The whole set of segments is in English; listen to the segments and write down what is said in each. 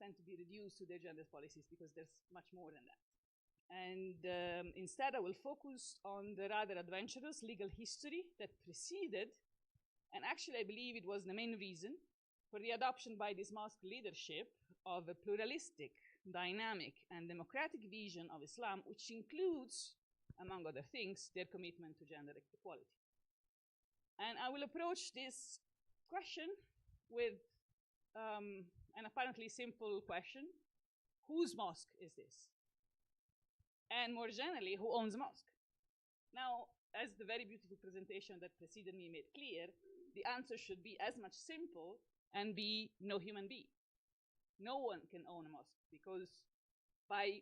tend to be reduced to their gender policies because there's much more than that. And instead, I will focus on the rather adventurous legal history that preceded, and actually I believe it was the main reason for the adoption by this mosque leadership of a pluralistic, dynamic, and democratic vision of Islam, which includes, among other things, their commitment to gender equality. And I will approach this question with an apparently simple question: whose mosque is this? And more generally, who owns the mosque? Now, as the very beautiful presentation that preceded me made clear, the answer should be as much simple and be no human being. No one can own a mosque, because by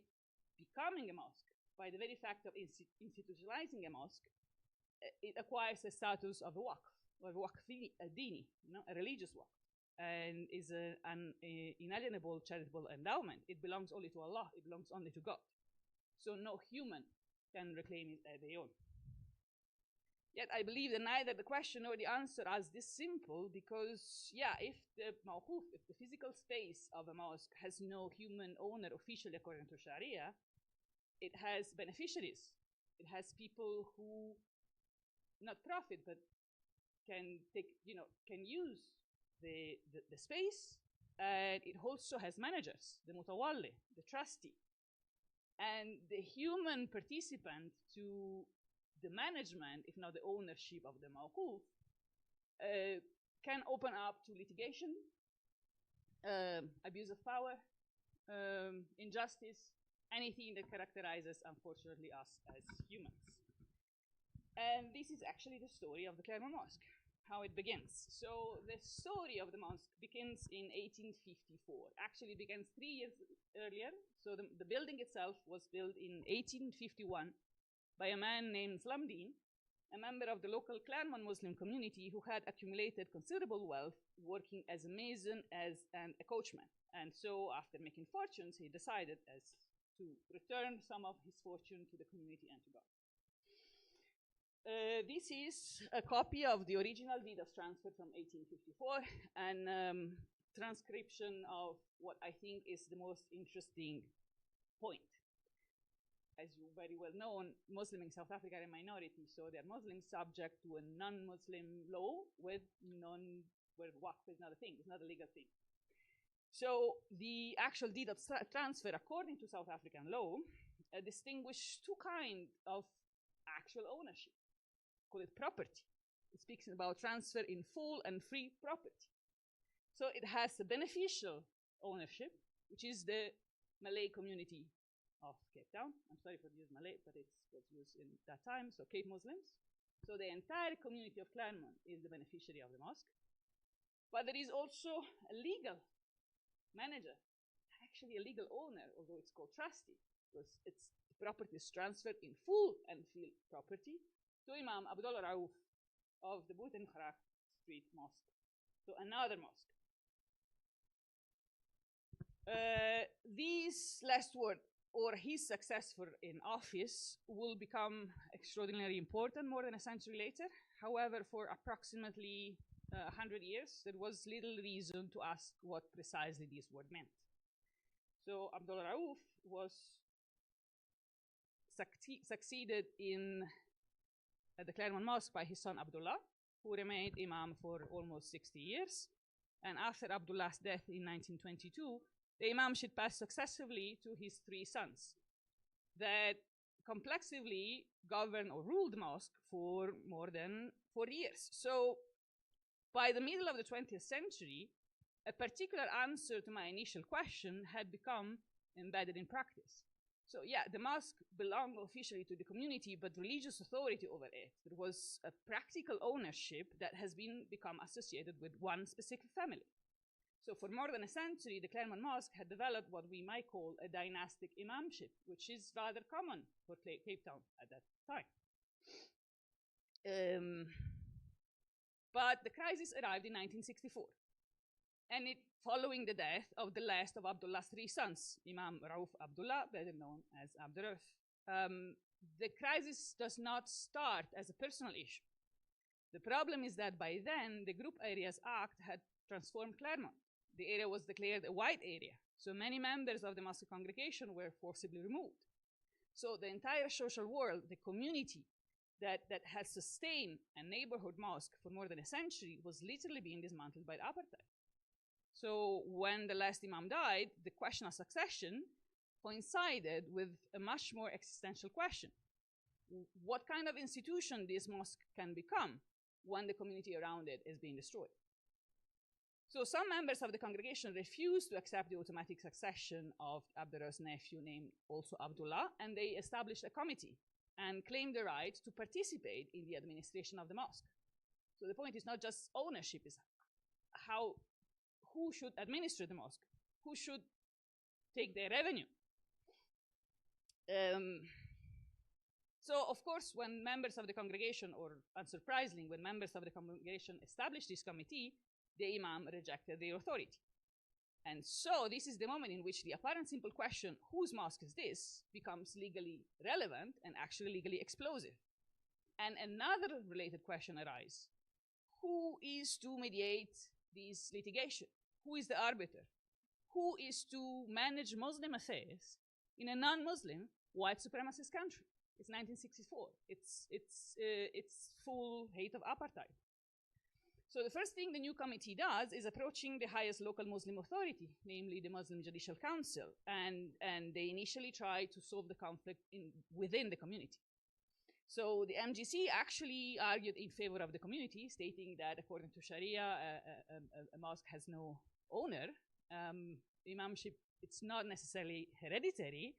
becoming a mosque, by the very fact of institutionalizing a mosque, it acquires the status of a waqf, or a waqf dini, a religious waqf, and is an inalienable charitable endowment. It belongs only to Allah, it belongs only to God. So no human can reclaim it as their own. Yet I believe that neither the question nor the answer are this simple, because, yeah, if the mawquf, if the physical space of a mosque has no human owner officially according to Sharia, it has beneficiaries. It has people who not profit, but can take, can use the space. And it also has managers, the mutawalli, the trustee. And the human participant to the management, if not the ownership of the mawquf, can open up to litigation, abuse of power, injustice, anything that characterizes, unfortunately, us as humans. And this is actually the story of the Claremont Mosque, how it begins. So the story of the mosque begins in 1854. Actually, it begins 3 years earlier. So the building itself was built in 1851 by a man named Slamdeen, a member of the local Claremont Muslim community who had accumulated considerable wealth working as a mason and a coachman. And so after making fortunes, he decided to return some of his fortune to the community and to God. This is a copy of the original deed of transfer from 1854, and transcription of what I think is the most interesting point. As you very well know, Muslims in South Africa are a minority, so they're Muslims subject to a non-Muslim law where waqf is not a thing, it's not a legal thing. So the actual deed of transfer, according to South African law, distinguish two kinds of actual ownership. Call it property. It speaks about transfer in full and free property. So it has a beneficial ownership, which is the Malay community of Cape Town. I'm sorry for the use Malay, but it was used in that time, so Cape Muslims. So the entire community of Claremont is the beneficiary of the mosque. But there is also a legal manager, actually a legal owner, although it's called trustee, because the property is transferred in full and free property to Imam Abdullah Rauf of the Buitengracht Street Mosque, so another mosque. This last word, or his successor in office, will become extraordinarily important more than a century later. However, for approximately 100 years, there was little reason to ask what precisely this word meant. So Abdullah Rauf was succeeded in the Claremont Mosque by his son Abdullah, who remained Imam for almost 60 years. And after Abdullah's death in 1922, the imamship passed successively to his three sons that complexively governed or ruled the mosque for more than 40 years. So by the middle of the 20th century, a particular answer to my initial question had become embedded in practice. So yeah, the mosque belonged officially to the community, but religious authority over it. There was a practical ownership that has become associated with one specific family. So for more than a century, the Claremont Mosque had developed what we might call a dynastic imamship, which is rather common for Cape Town at that time. But the crisis arrived in 1964. And following the death of the last of Abdullah's three sons, Imam Rauf Abdullah, better known as Abdurrauf. The crisis does not start as a personal issue. The problem is that by then, the Group Areas Act had transformed Claremont. The area was declared a white area. So many members of the mosque congregation were forcibly removed. So the entire social world, the community that has sustained a neighborhood mosque for more than a century was literally being dismantled by the apartheid. So when the last imam died, the question of succession coincided with a much more existential question. What kind of institution this mosque can become when the community around it is being destroyed? So some members of the congregation refused to accept the automatic succession of Abdurrah's nephew named also Abdullah, and they established a committee and claimed the right to participate in the administration of the mosque. So the point is not just ownership, it's who should administer the mosque, who should take their revenue. So of course, when members of the congregation, or unsurprisingly, when members of the congregation established this committee, the imam rejected their authority. And so this is the moment in which the apparent simple question, whose mosque is this, becomes legally relevant and actually legally explosive. And another related question arises. Who is to mediate this litigation? Who is the arbiter? Who is to manage Muslim affairs in a non-Muslim white supremacist country? It's 1964. It's full hate of apartheid. So the first thing the new committee does is approaching the highest local Muslim authority, namely the Muslim Judicial Council, and they initially try to solve the conflict within the community. So the MJC actually argued in favor of the community, stating that according to Sharia, a mosque has no owner. Imamship, it's not necessarily hereditary,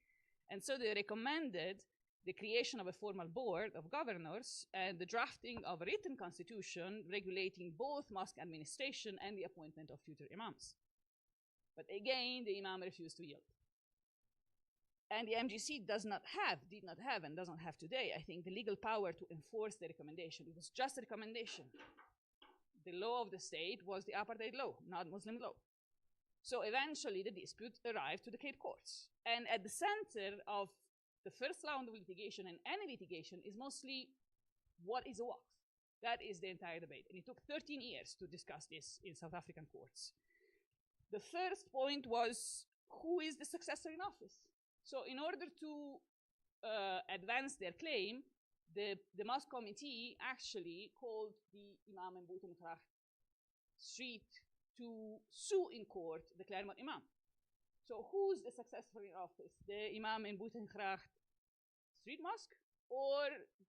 and so they recommended the creation of a formal board of governors and the drafting of a written constitution regulating both mosque administration and the appointment of future imams. But again, the imam refused to yield. And the MJC did not have, and doesn't have today, I think, the legal power to enforce the recommendation. It was just a recommendation. The law of the state was the apartheid law, not Muslim law. So eventually, the dispute arrived to the Cape courts. And at the center of the first round of litigation, and any litigation, is mostly what is a waqf. That is the entire debate. And it took 13 years to discuss this in South African courts. The first point was, who is the successor in office? So in order to advance their claim, the mosque committee actually called the Imam in Buitengracht Street to sue in court the Claremont Imam. So who's the successor in office? The Imam in Buitengracht Street Mosque or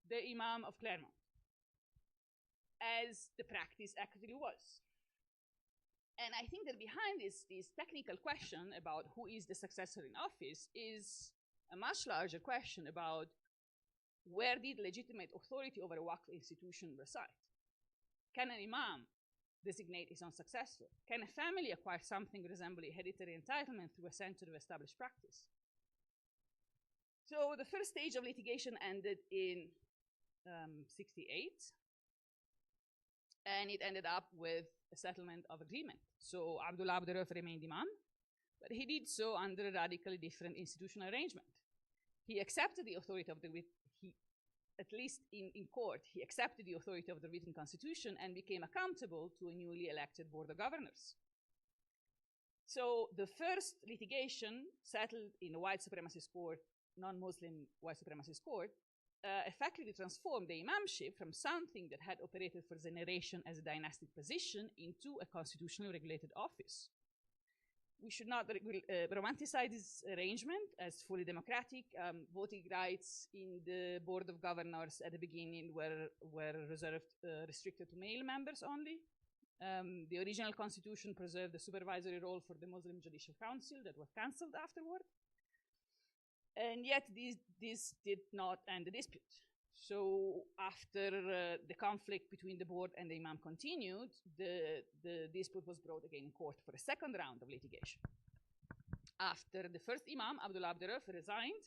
the Imam of Claremont? As the practice actually was. And I think that behind this technical question about who is the successor in office is a much larger question about where did legitimate authority over a Waqf institution reside? Can an imam designate his own successor? Can a family acquire something resembling hereditary entitlement through a century of established practice? So the first stage of litigation ended in 68, and it ended up with a settlement of agreement. So Abdullah Abdurrauf remained imam, but he did so under a radically different institutional arrangement. He accepted the authority of at least in court, he accepted the authority of the written constitution and became accountable to a newly elected board of governors. So the first litigation settled in a white supremacist court, non-Muslim white supremacist court, effectively transformed the imamship from something that had operated for generation as a dynastic position into a constitutionally regulated office. We should not romanticize this arrangement as fully democratic. Voting rights in the board of governors at the beginning were restricted to male members only. The original constitution preserved the supervisory role for the Muslim Judicial Council that was cancelled afterward. And yet this did not end the dispute. So after the conflict between the board and the imam continued, the dispute was brought again in court for a second round of litigation. After the first imam, Abdullah Abdurrauf, resigned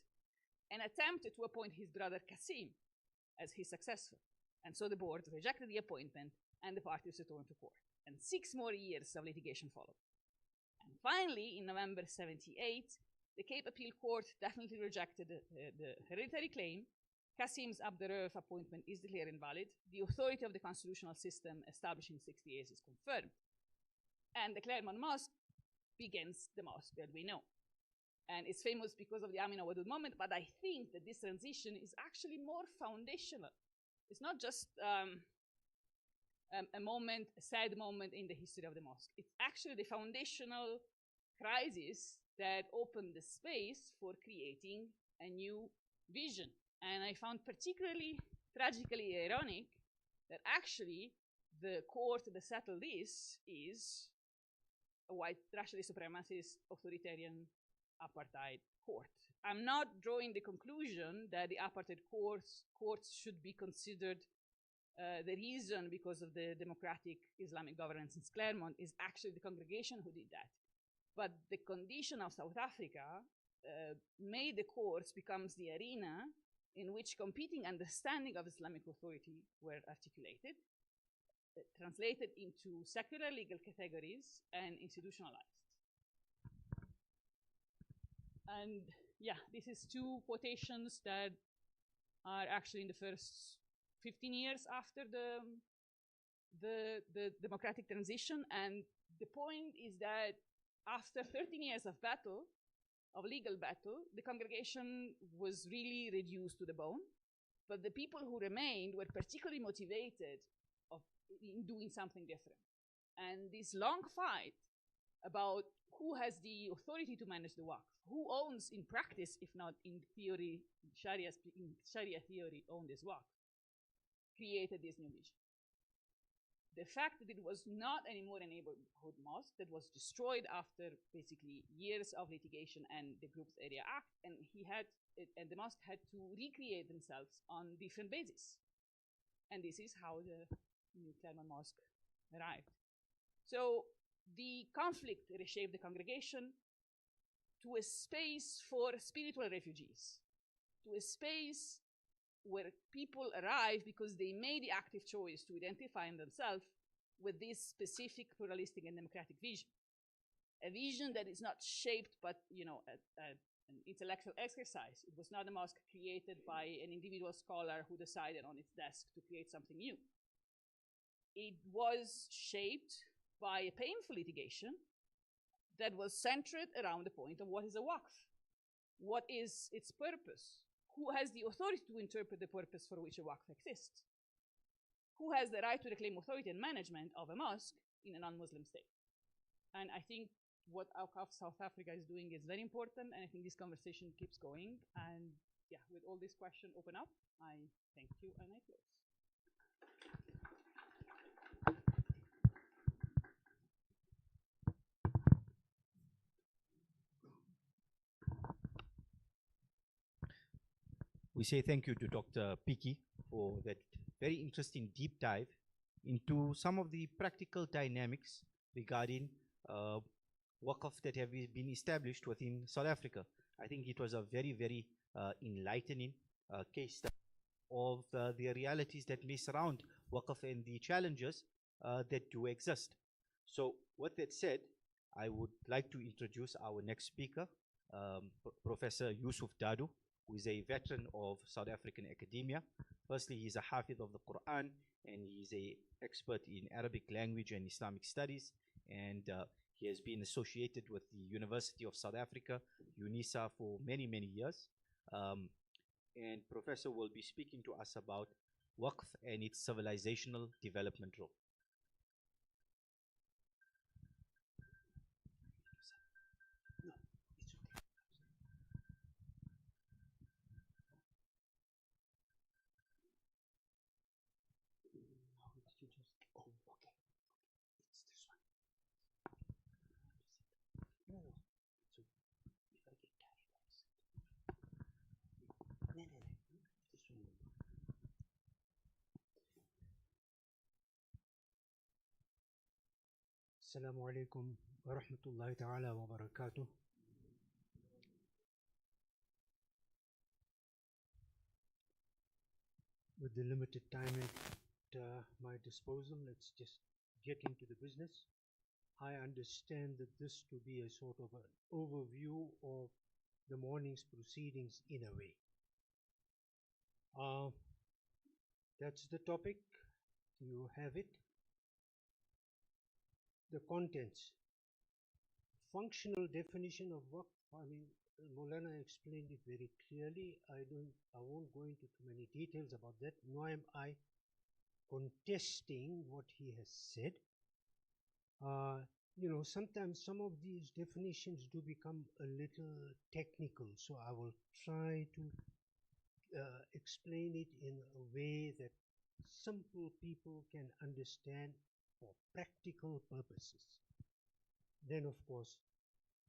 and attempted to appoint his brother Qasim as his successor. And so the board rejected the appointment and the parties returned to court. And 6 more years of litigation followed. And finally, in November 78, the Cape Appeal Court definitely rejected the hereditary claim. Qasim's Abdurrauf appointment is declared invalid. The authority of the constitutional system established in 68 is confirmed. And the Claremont Mosque begins the mosque that we know. And it's famous because of the Amina Wadud moment, but I think that this transition is actually more foundational. It's not just a moment, a sad moment in the history of the mosque. It's actually the foundational crisis that opened the space for creating a new vision. And I found particularly tragically ironic that actually the court that settled this is a white, racially supremacist, authoritarian apartheid court. I'm not drawing the conclusion that the apartheid courts should be considered the reason because of the democratic Islamic governance in Claremont is actually the congregation who did that. But the condition of South Africa made the courts becomes the arena in which competing understanding of Islamic authority were articulated, translated into secular legal categories and institutionalized. And yeah, this is two quotations that are actually in the first 15 years after the democratic transition. And the point is that after 13 years of battle, of legal battle, the congregation was really reduced to the bone. But the people who remained were particularly motivated in doing something different. And this long fight about who has the authority to manage the Waqf, who owns in practice, if not in theory, Sharia theory, owned this Waqf, created this new vision. The fact that it was not anymore a neighborhood mosque that was destroyed after basically years of litigation and the Groups Area Act, and the mosque had to recreate themselves on different bases. And this is how the new Claremont Mosque arrived. So the conflict reshaped the congregation to a space for spiritual refugees, to a space where people arrive because they made the active choice to identify themselves with this specific pluralistic and democratic vision. A vision that is not shaped but an intellectual exercise. It was not a mosque created by an individual scholar who decided on its desk to create something new. It was shaped by a painful litigation that was centered around the point of what is a Waqf? What is its purpose? Who has the authority to interpret the purpose for which a Waqf exists? Who has the right to reclaim authority and management of a mosque in a non-Muslim state? And I think what Awqaf South Africa is doing is very important, and I think this conversation keeps going. And yeah, with all this question open up, I thank you and I close. We say thank you to Dr. Piki for that very interesting deep dive into some of the practical dynamics regarding Waqf that have been established within South Africa. I think it was a very, very enlightening case study of the realities that may surround Waqf and the challenges that do exist. So with that said, I would like to introduce our next speaker, Professor Yusuf Dadoo, who is a veteran of South African academia. Firstly, he's a Hafiz of the Quran, and he's an expert in Arabic language and Islamic studies, and he has been associated with the University of South Africa, UNISA, for many, many years. And Professor will be speaking to us about Waqf and its civilizational development role. Assalamu alaikum wa rahmatullahi ta'ala wa barakatuh. With the limited time at my disposal, let's just get into the business. I understand that this to be a sort of an overview of the morning's proceedings in a way. That's the topic. You have it. The contents. functional definition of waqf, I mean, Maulana explained it very clearly. I won't go into too many details about that, nor am I contesting what he has said. Sometimes some of these definitions do become a little technical, so I will try to explain it in a way that simple people can understand for practical purposes. Then, of course,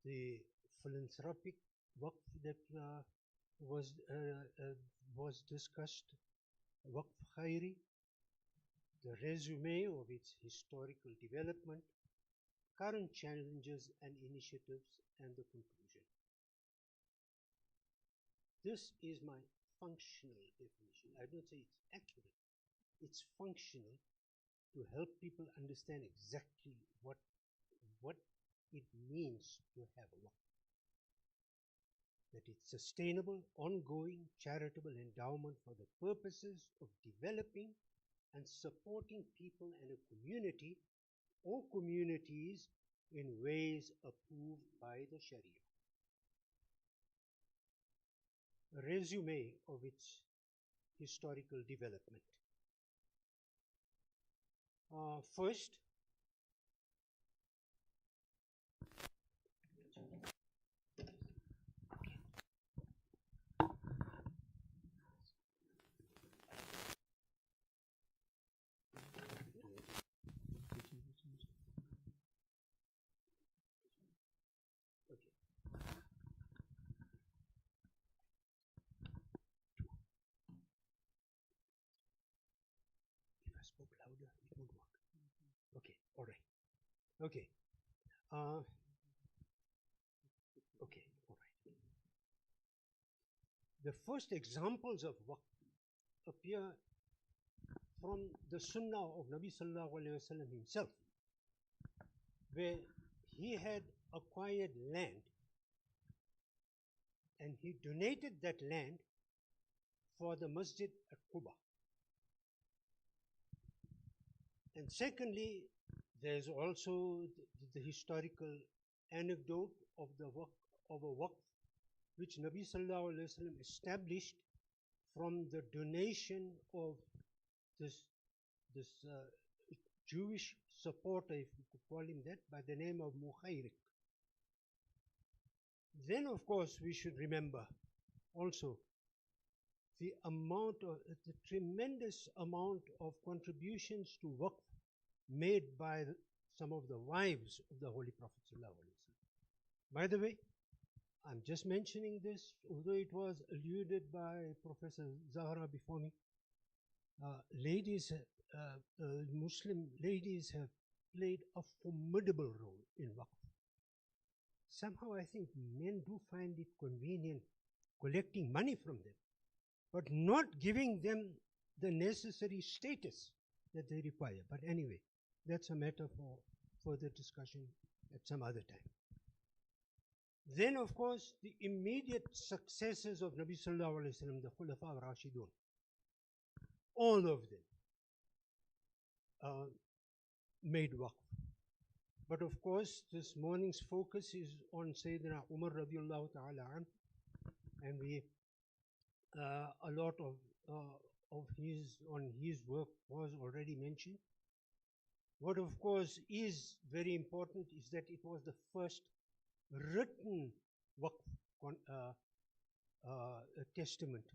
the philanthropic waqf that was discussed, waqf khairi, the resume of its historical development, current challenges and initiatives, and the conclusion. This is my functional definition. I don't say it's accurate. It's functional to help people understand exactly what it means to have a waqf. That it's sustainable, ongoing, charitable endowment for the purposes of developing and supporting people and a community or communities in ways approved by the Sharia. A resume of its historical development. First, spoke louder, it won't work. Okay, all right. Okay. Okay, all right. The first examples of waqf appear from the Sunnah of Nabi Sallallahu Alaihi Wasallam himself, where he had acquired land and he donated that land for the Masjid at Quba. And secondly, there's also the historical anecdote of a waqf which Nabi Sallallahu Alaihi Wasallam established from the donation of this Jewish supporter, if you could call him that, by the name of Mukhayrik. Then, of course, we should remember also the tremendous amount of contributions to waqf made by some of the wives of the Holy Prophet ﷺ. By the way, I'm just mentioning this, although it was alluded by Professor Zahra before me. Muslim ladies have played a formidable role in waqf. Somehow I think men do find it convenient collecting money from them, but not giving them the necessary status that they require. But anyway, that's a matter for further discussion at some other time. Then, of course, the immediate successors of Nabi Sallallahu Alaihi Wasallam, the Khulafa Rashidun, all of them made waqf. But of course, this morning's focus is on Sayyidina Umar radiallahu ta'ala an, and a lot of his work was already mentioned. What of course is very important is that it was the first written waqf testament.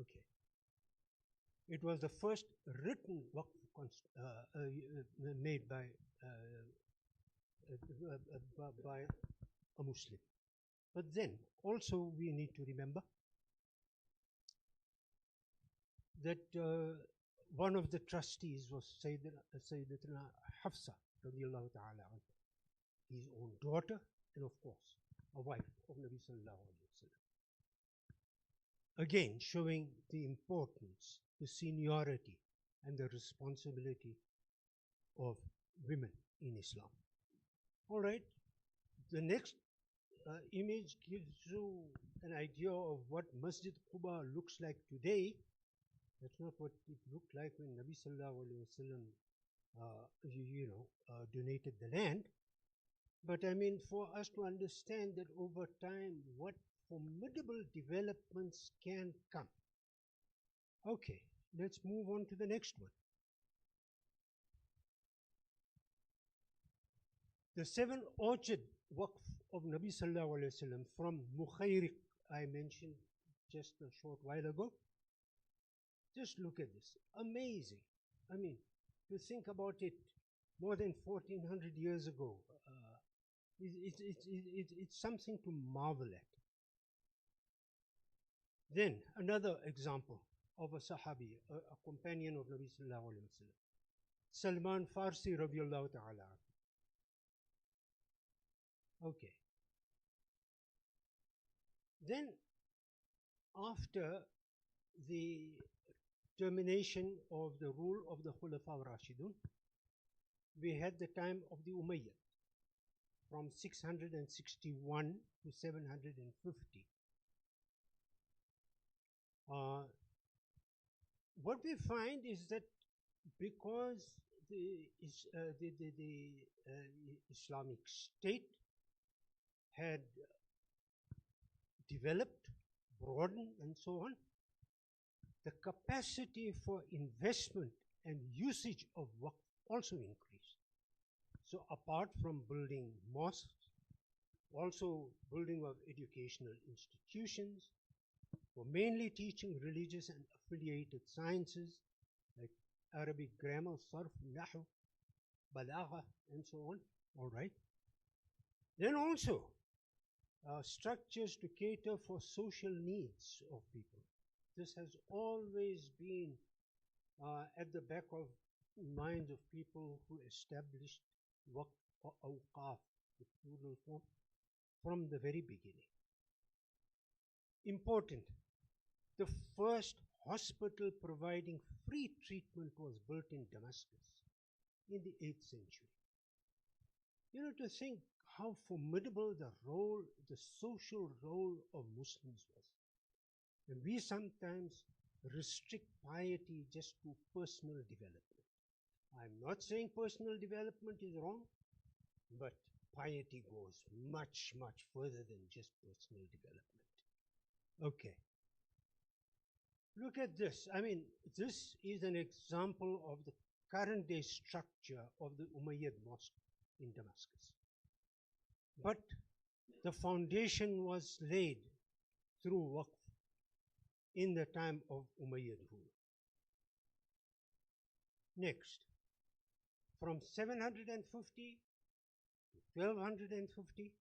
Okay. It was the first written waqf made by a Muslim. But then also we need to remember that one of the trustees was Sayyidatina Hafsa radiallahu ta'ala anha, his own daughter, and of course a wife of Nabi Sallallahu Alaihi Wasallam. Again, showing the importance, the seniority, and the responsibility of women in Islam. All right, the next image gives you an idea of what Masjid Quba looks like today. That's not what it looked like when Nabi Sallallahu Alaihi Wasallam, donated the land. But I mean, for us to understand that over time, what formidable developments can come. Okay, let's move on to the next one. The 7 orchard waqf of Nabi Sallallahu Alaihi Wasallam from Mukhayriq, I mentioned just a short while ago. Just look at this. Amazing. I mean, to think about it, more than 1400 years ago, it's something to marvel at. Then, another example of a Sahabi, a companion of Nabi Sallallahu Alaihi Wasallam, Salman Farsi radiallahu ta'ala. Okay. Then, after the termination of the rule of the Khulafa Rashidun, we had the time of the Umayyad from 661 to 750. What we find is that because the Islamic State had developed, broadened, and so on, the capacity for investment and usage of waqf also increased. So apart from building mosques, also building of educational institutions, for mainly teaching religious and affiliated sciences like Arabic grammar, sarf, nahu, balagha, and so on. All right. Then also structures to cater for social needs of people. This has always been at the back of minds of people who established waqf or awqaf, the plural form, from the very beginning. Important, the first hospital providing free treatment was built in Damascus in the 8th century. You know, to think how formidable the role, the social role of Muslims was. And we sometimes restrict piety just to personal development. I'm not saying personal development is wrong, but piety goes much, much further than just personal development. Okay. Look at this. I mean, this is an example of the current day structure of the Umayyad Mosque in Damascus. But the foundation was laid through waqf in the time of Umayyad rule. Next, from 750 to 1250,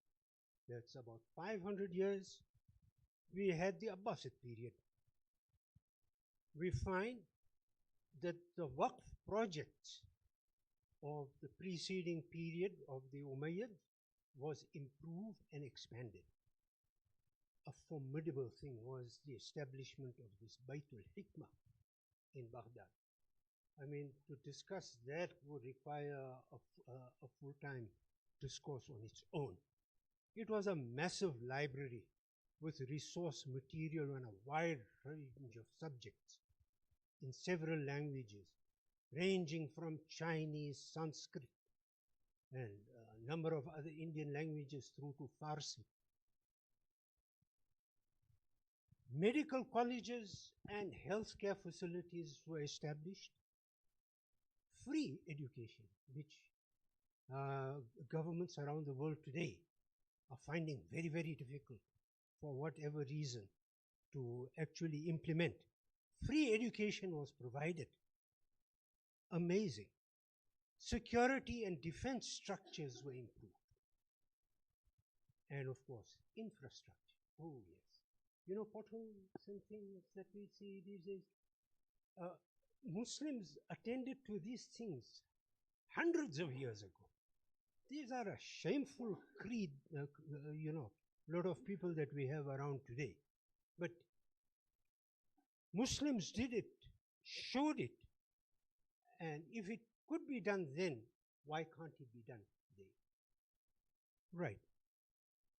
that's about 500 years, we had the Abbasid period. We find that the waqf projects of the preceding period of the Umayyad was improved and expanded. A formidable thing was the establishment of this Baytul Hikmah in Baghdad. I mean, to discuss that would require a full-time discourse on its own. It was a massive library with resource material on a wide range of subjects in several languages, ranging from Chinese, Sanskrit, and a number of other Indian languages through to Farsi. Medical colleges and healthcare facilities were established. Free education, which governments around the world today are finding very, very difficult for whatever reason to actually implement. Free education was provided. Amazing. Security and defense structures were improved. And of course, infrastructure. Oh, yes. You know, potholes and things that we see these days. Muslims attended to these things hundreds of years ago. These are a shameful creed, lot of people that we have around today. But Muslims did it, showed it, and if it could be done then, why can't it be done today? Right.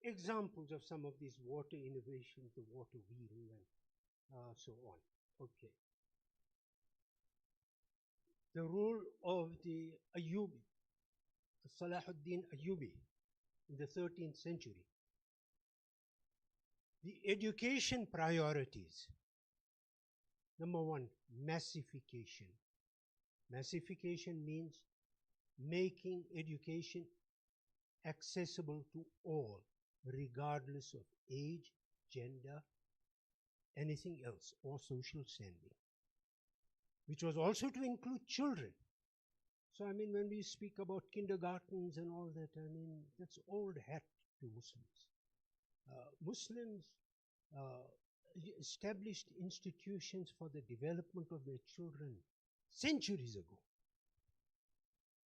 Examples of some of these water innovations, the water wheel and so on. Okay. the rule of the Ayyubi, Salahuddin Ayyubi in the 13th century. The education priorities. Number one, massification. Massification means making education accessible to all, regardless of age, gender, anything else, or social standing, which was also to include children. So, I mean, when we speak about kindergartens and all that, I mean, that's old hat to Muslims. Muslims established institutions for the development of their children centuries ago.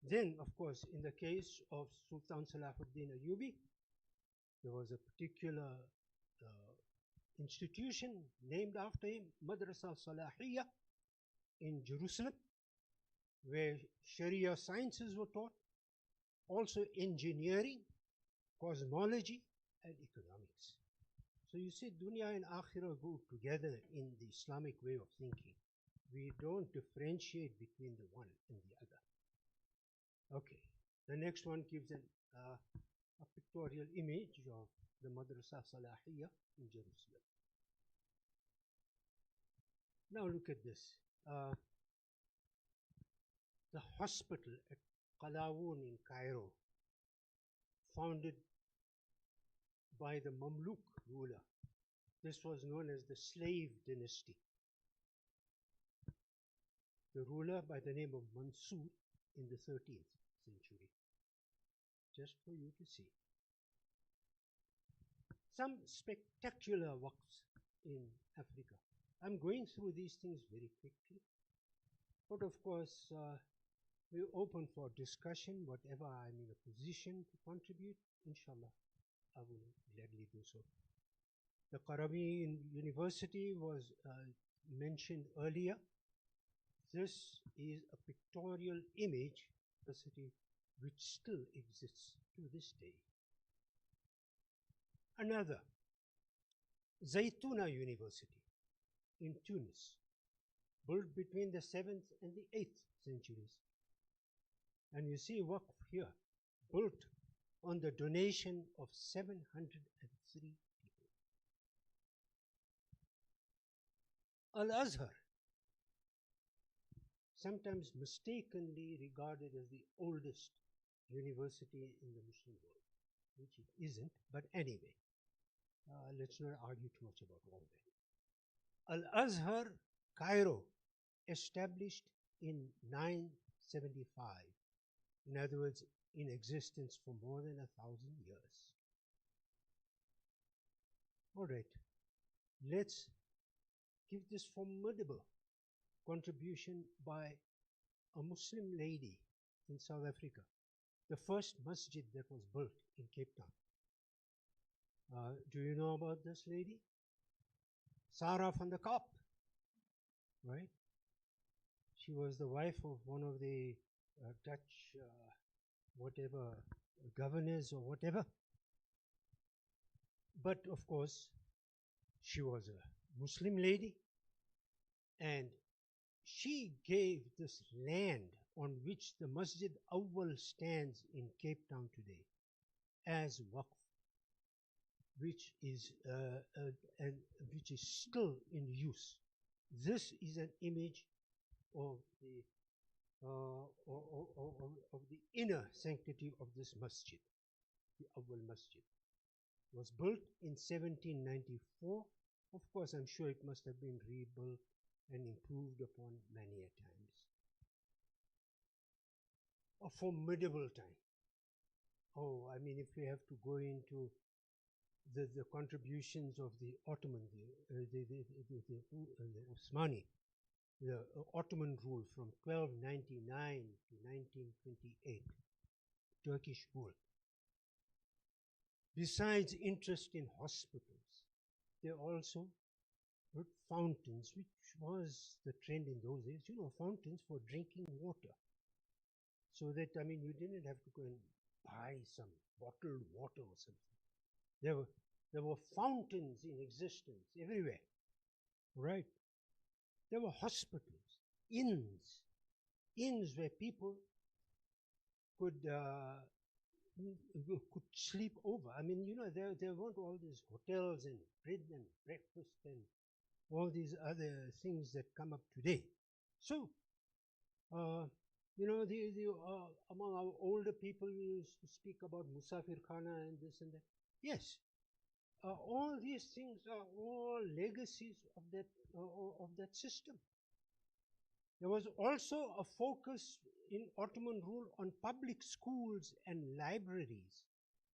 Then, of course, in the case of Sultan Salahuddin Ayyubi, there was a particular institution named after him, Madrasa Salahiyya in Jerusalem, where Sharia sciences were taught, also engineering, cosmology, and economics. So you see, dunya and akhirah go together in the Islamic way of thinking. We don't differentiate between the one and the other. Okay, the next one gives a pictorial image of the Madrasa Salahiyya in Jerusalem. Now look at this. The hospital at Qalawun in Cairo, founded by the Mamluk ruler. This was known as the slave dynasty. The ruler by the name of Mansur in the 13th century. Just for you to see. Some spectacular waqfs in Africa. I'm going through these things very quickly. But of course, we're open for discussion, whatever I'm in a position to contribute, inshallah, I will gladly do so. The Qarami University was mentioned earlier. This is a pictorial image of the city which still exists to this day. Another, Zaytuna University in Tunis, built between the 7th and the 8th centuries. And you see waqf here, built on the donation of 703 people. Al-Azhar, sometimes mistakenly regarded as the oldest university in the Muslim world, which it isn't, but anyway, let's not argue too much about all that. Al-Azhar, Cairo, established in 975. In other words, in existence for more than 1,000 years. All right, let's give this formidable contribution by a Muslim lady in South Africa, the first masjid that was built in Cape Town. Do you know about this lady? Sarah van der Kaap, right? She was the wife of one of the Dutch whatever governors or whatever. But of course, she was a Muslim lady, and she gave this land on which the Masjid Awwal stands in Cape Town today as waqf, which is still in use. This is an image of the inner sanctity of this masjid, the Awwal Masjid. It was built in 1794. Of course, I'm sure it must have been rebuilt and improved upon many a times. A formidable time. Oh, I mean, if we have to go into the contributions of the Ottoman, the Osmani, the Ottoman rule from 1299 to 1928, Turkish rule. Besides interest in hospitals, they also built fountains, which was the trend in those days, you know, fountains for drinking water. So that, I mean, you didn't have to go and buy some bottled water or something. There were fountains in existence everywhere, right? There were hospitals, inns, inns where people could could sleep over. I mean, you know, there weren't all these hotels and bread and breakfast and all these other things that come up today. So, you know, among our older people, we used to speak about Musafir Khana and this and that. Yes, all these things are all legacies of that system. There was also a focus in Ottoman rule on public schools and libraries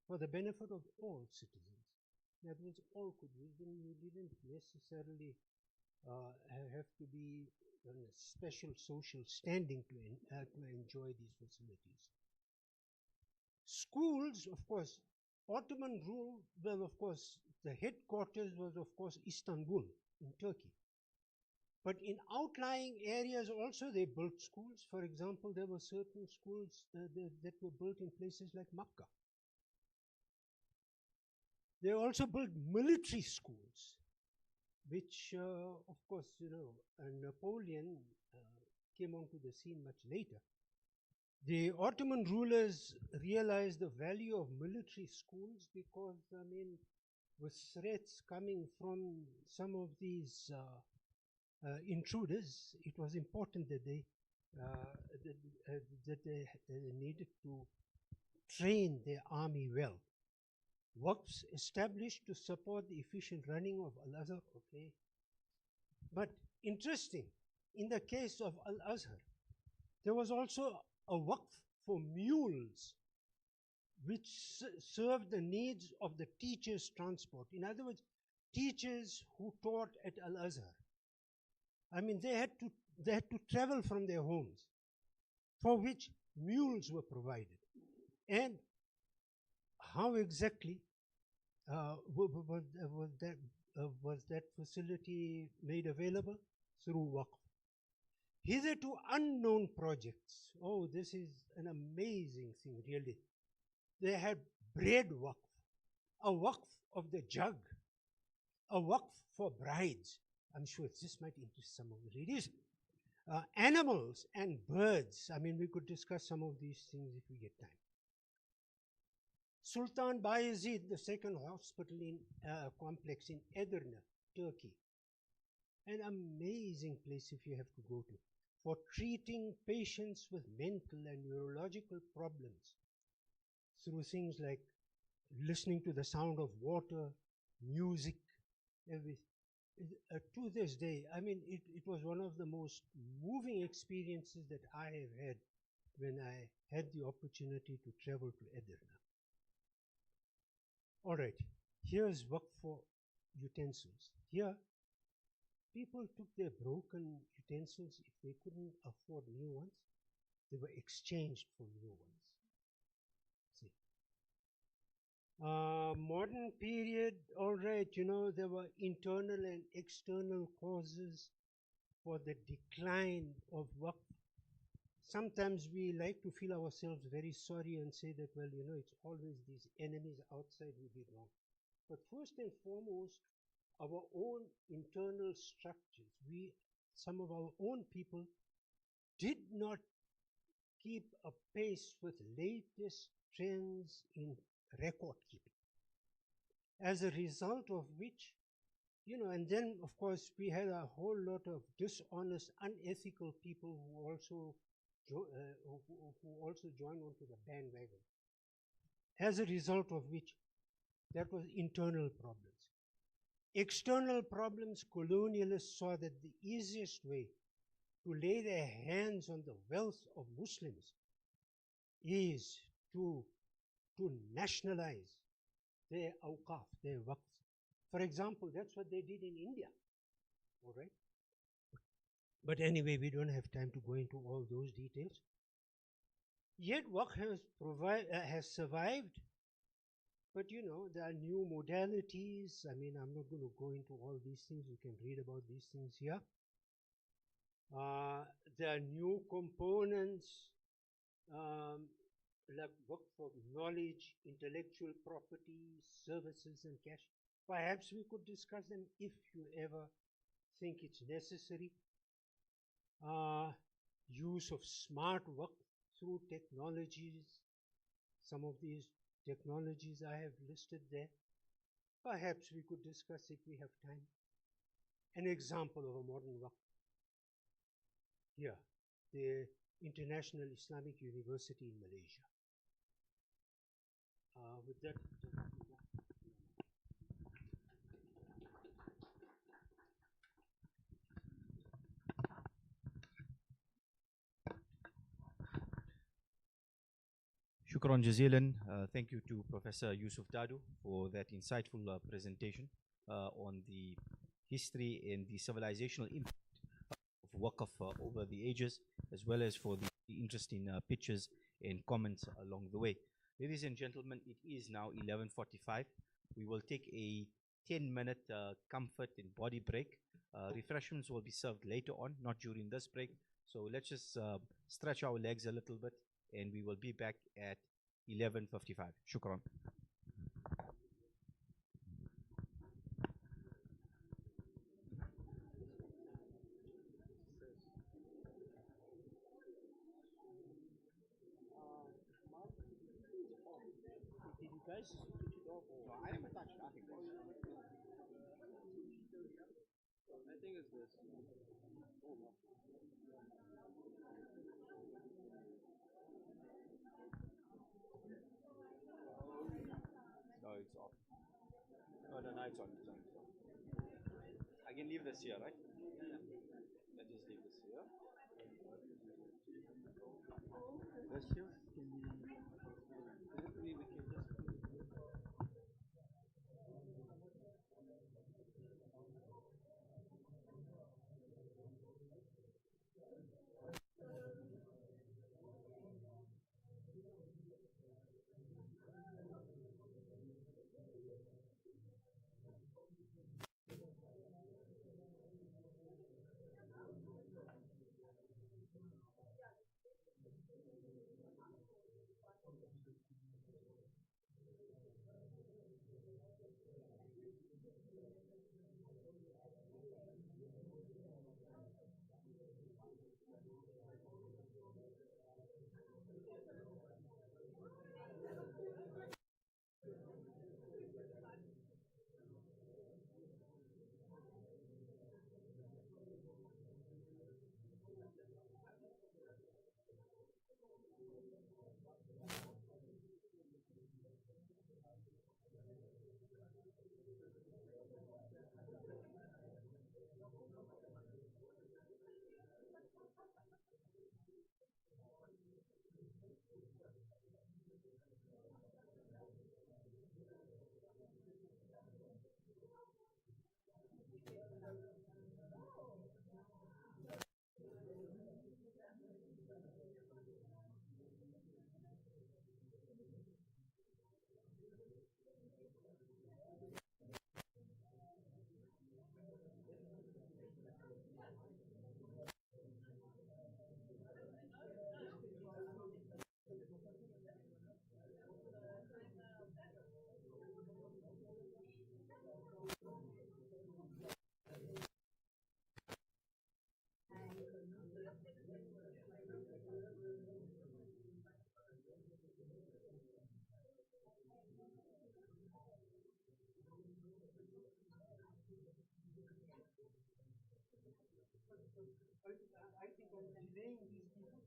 for the benefit of all citizens. That was all could use them. You didn't necessarily have to be on a special social standing to enjoy these facilities. Schools, of course, Ottoman rule, well, of course, the headquarters was, of course, Istanbul in Turkey. But in outlying areas also they built schools. For example, there were certain schools that were built in places like Makkah. They also built military schools, which, of course, you know, Napoleon came onto the scene much later. The Ottoman rulers realized the value of military schools because, I mean, with threats coming from some of these intruders, it was important that they needed to train their army well. Waqfs established to support the efficient running of Al-Azhar, okay. But interesting, in the case of Al-Azhar, there was also a waqf for mules, which served the needs of the teachers' transport. In other words, teachers who taught at Al-Azhar, I mean, they had to travel from their homes, for which mules were provided. And how exactly was that facility made available? Through waqf. Hitherto unknown projects. Oh, this is an amazing thing, really. They had bread waqf, a waqf of the jug, a waqf for brides. I'm sure this might interest some of the ladies. Animals and birds. I mean, we could discuss some of these things if we get time. Sultan Bayezid, the second hospital complex in Edirne, Turkey. An amazing place if you have to go to, for treating patients with mental and neurological problems through things like listening to the sound of water, music, everything. To this day, I mean, it was one of the most moving experiences that I have had when I had the opportunity to travel to Edirne. All right, here's waqf for utensils. Here, people took their broken utensils. If they couldn't afford new ones, they were exchanged for new ones. See. Modern period, all right, you know, there were internal and external causes for the decline of waqf. Sometimes we like to feel ourselves very sorry and say that, well, you know, it's always these enemies outside who did wrong. But first and foremost, our own internal structures, some of our own people did not keep a pace with latest trends in record keeping. As a result of which, you know, and then of course we had a whole lot of dishonest, unethical people who also joined onto the bandwagon. As a result of which, that was internal problems. External problems, colonialists saw that the easiest way to lay their hands on the wealth of Muslims is to nationalize their awqaf, their waqf. For example, that's what they did in India, all right? But anyway, we don't have time to go into all those details. Yet waqf has survived, but you know, there are new modalities. I mean, I'm not going to go into all these things. You can read about these things here. There are new components, like waqf of knowledge, intellectual property, services, and cash. Perhaps we could discuss them if you ever think it's necessary. use of smart work through technologies. Some of these technologies I have listed there. Perhaps we could discuss if we have time. An example of a modern work. Here, the International Islamic University in Malaysia. With that, Shukran jazilan. Thank you to Professor Yusuf Dadu for that insightful presentation on the history and the civilizational impact of Waqf over the ages, as well as for the interesting pictures and comments along the way. Ladies and gentlemen, it is now 11:45. We will take a 10-minute comfort and body break. Refreshments will be served later on, not during this break. So let's just stretch our legs a little bit, and we will be back at 11:55. Shukran. did you guys switch it off? Or? I never touched nothing. I think it's this. Oh, no. No, it's off. No, no, it's on. It's on. It's on. I can leave this here, right? Let's just leave this here. This here can be. Hopefully we can just. I think I'm delaying these people.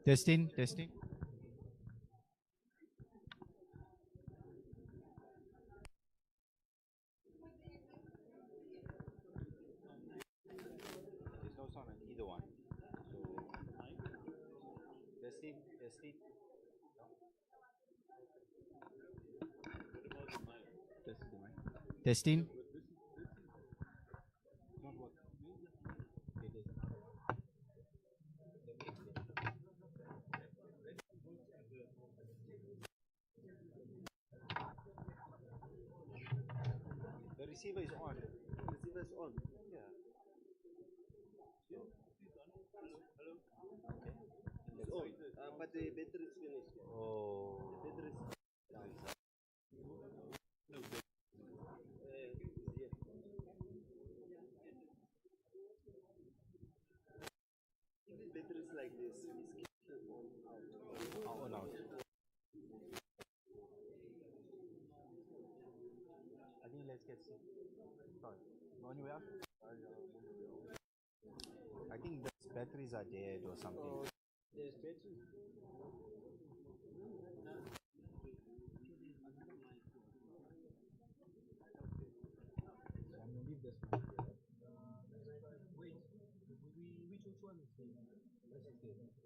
Testing, testing. There's no sound on either one. So testing, testing. Testing. Not working. It is. The receiver is on. Receiver is on. Yeah. It's on. But the battery is finished. Oh. The battery is downside. Yeah. If the battery is like this, it's keep on out. On out. I think let's get some. Sorry. No anywhere? I think the batteries are dead or something. There's battery. So I'm gonna leave this one here. Wait, which one is this? This is it.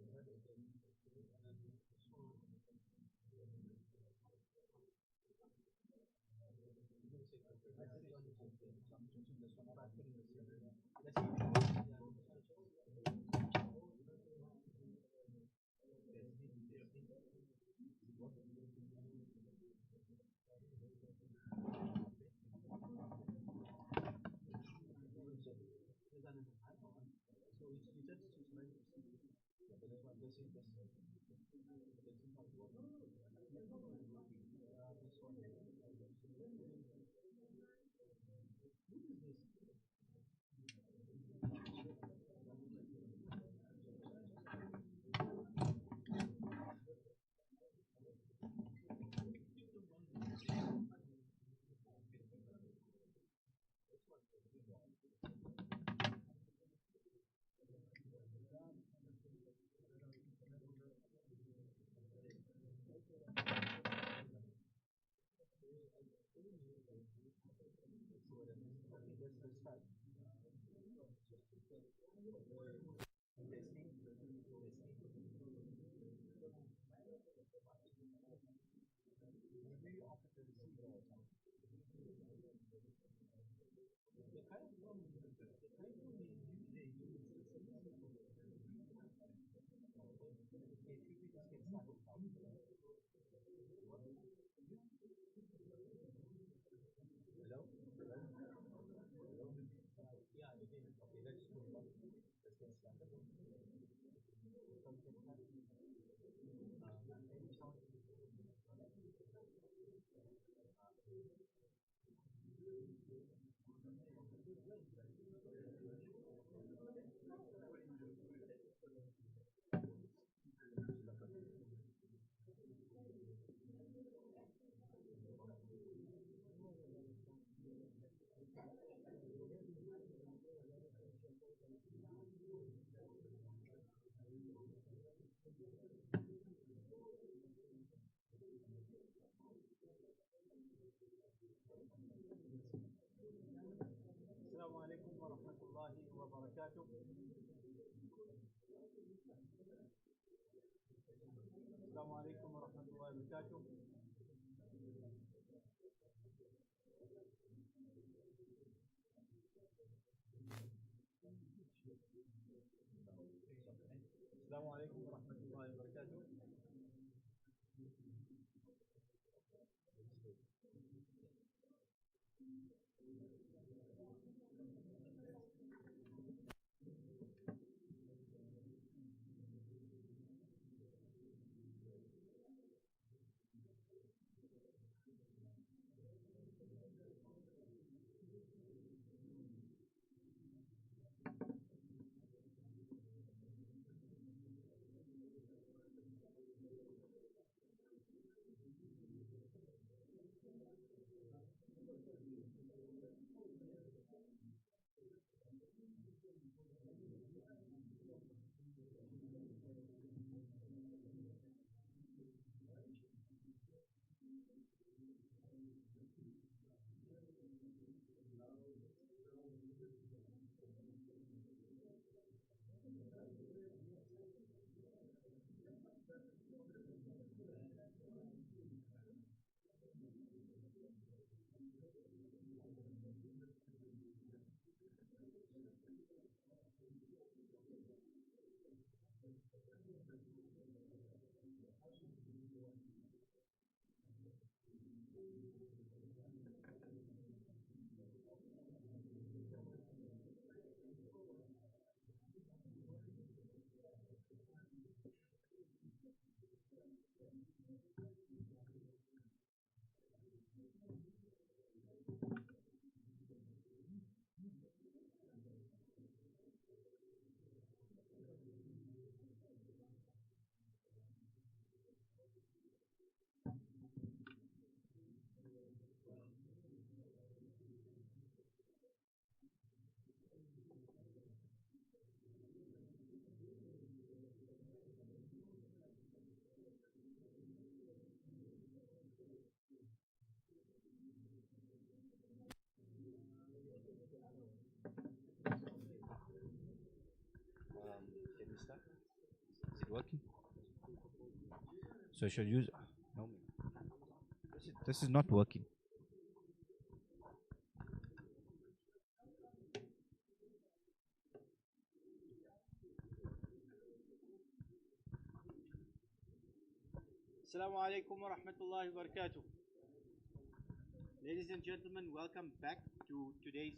السلام عليكم ورحمة الله وبركاته. السلام عليكم ورحمة الله وبركاته. السلام عليكم ورحمة الله وبركاته. Can we start? Is it working? So I should use. No, this is not working. Assalamu alaikum wa rahmatullahi wa barakatuh. Ladies and gentlemen, welcome back to today's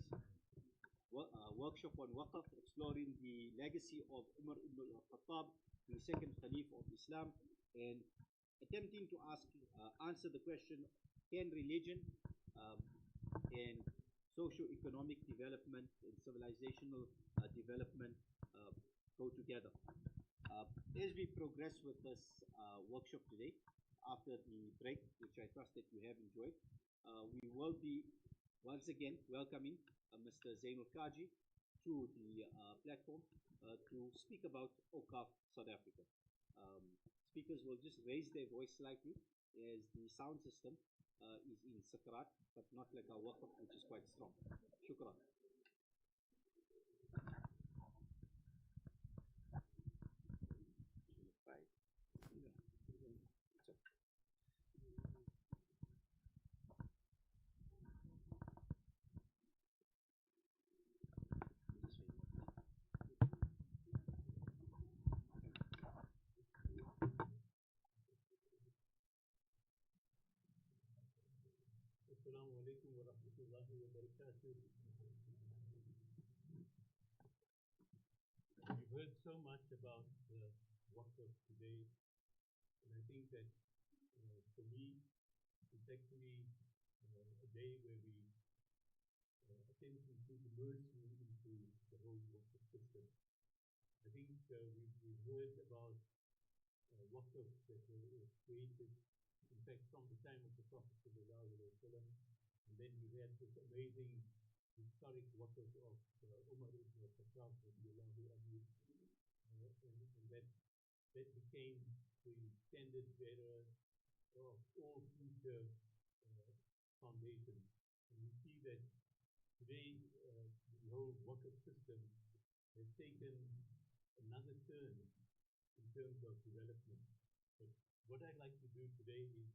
workshop on Waqf, exploring the legacy of Umar ibn al-Khattab, the second Caliph of Islam, and attempting to answer the question, can religion and socio-economic development and civilizational development go together? As we progress with this workshop today, after the break, which I trust that you have enjoyed, we will be once again welcoming Mr. Zainul Kaji to the platform to speak about OCAF South Africa. Speakers will just raise their voice slightly as the sound system is in Sakrat, but not like our Waqf, which is quite strong. Shukran. Assalamu alaikum wa rahmatullahi wa barakatuh. heard so much about the Waqf today, and I think that for me, it's actually a day where we attempting to immerse you into the whole Waqf system. I think we've heard about Waqf that was created, in fact, from the time of the Prophet ﷺ, and then we had this amazing historic Waqf of Umar ibn al-Khattab, and that became the standard bearer of all future foundations. And we see that today the whole Waqf system has taken another turn in terms of development. But what I'd like to do today is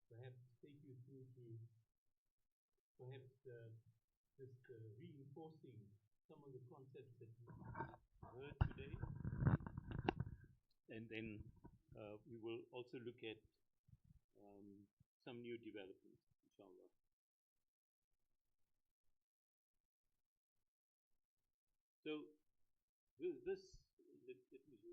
perhaps take you through to perhaps just reinforcing some of the concepts that we heard today. And then we will also look at some new developments, inshallah. So let me skip this.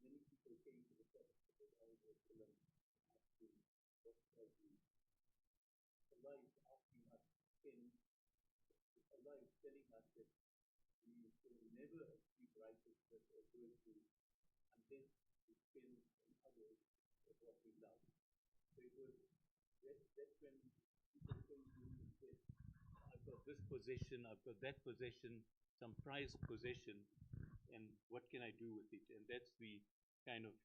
Many people came to the Prophet asking, Allah is asking us to spend, Allah is telling us that we will never achieve righteousness or virtue unless we spend on others of what we love. So it was, that's when people came to him and said, I've got this possession, I've got that possession, some prized possession, and what can I do with it? And that's the kind of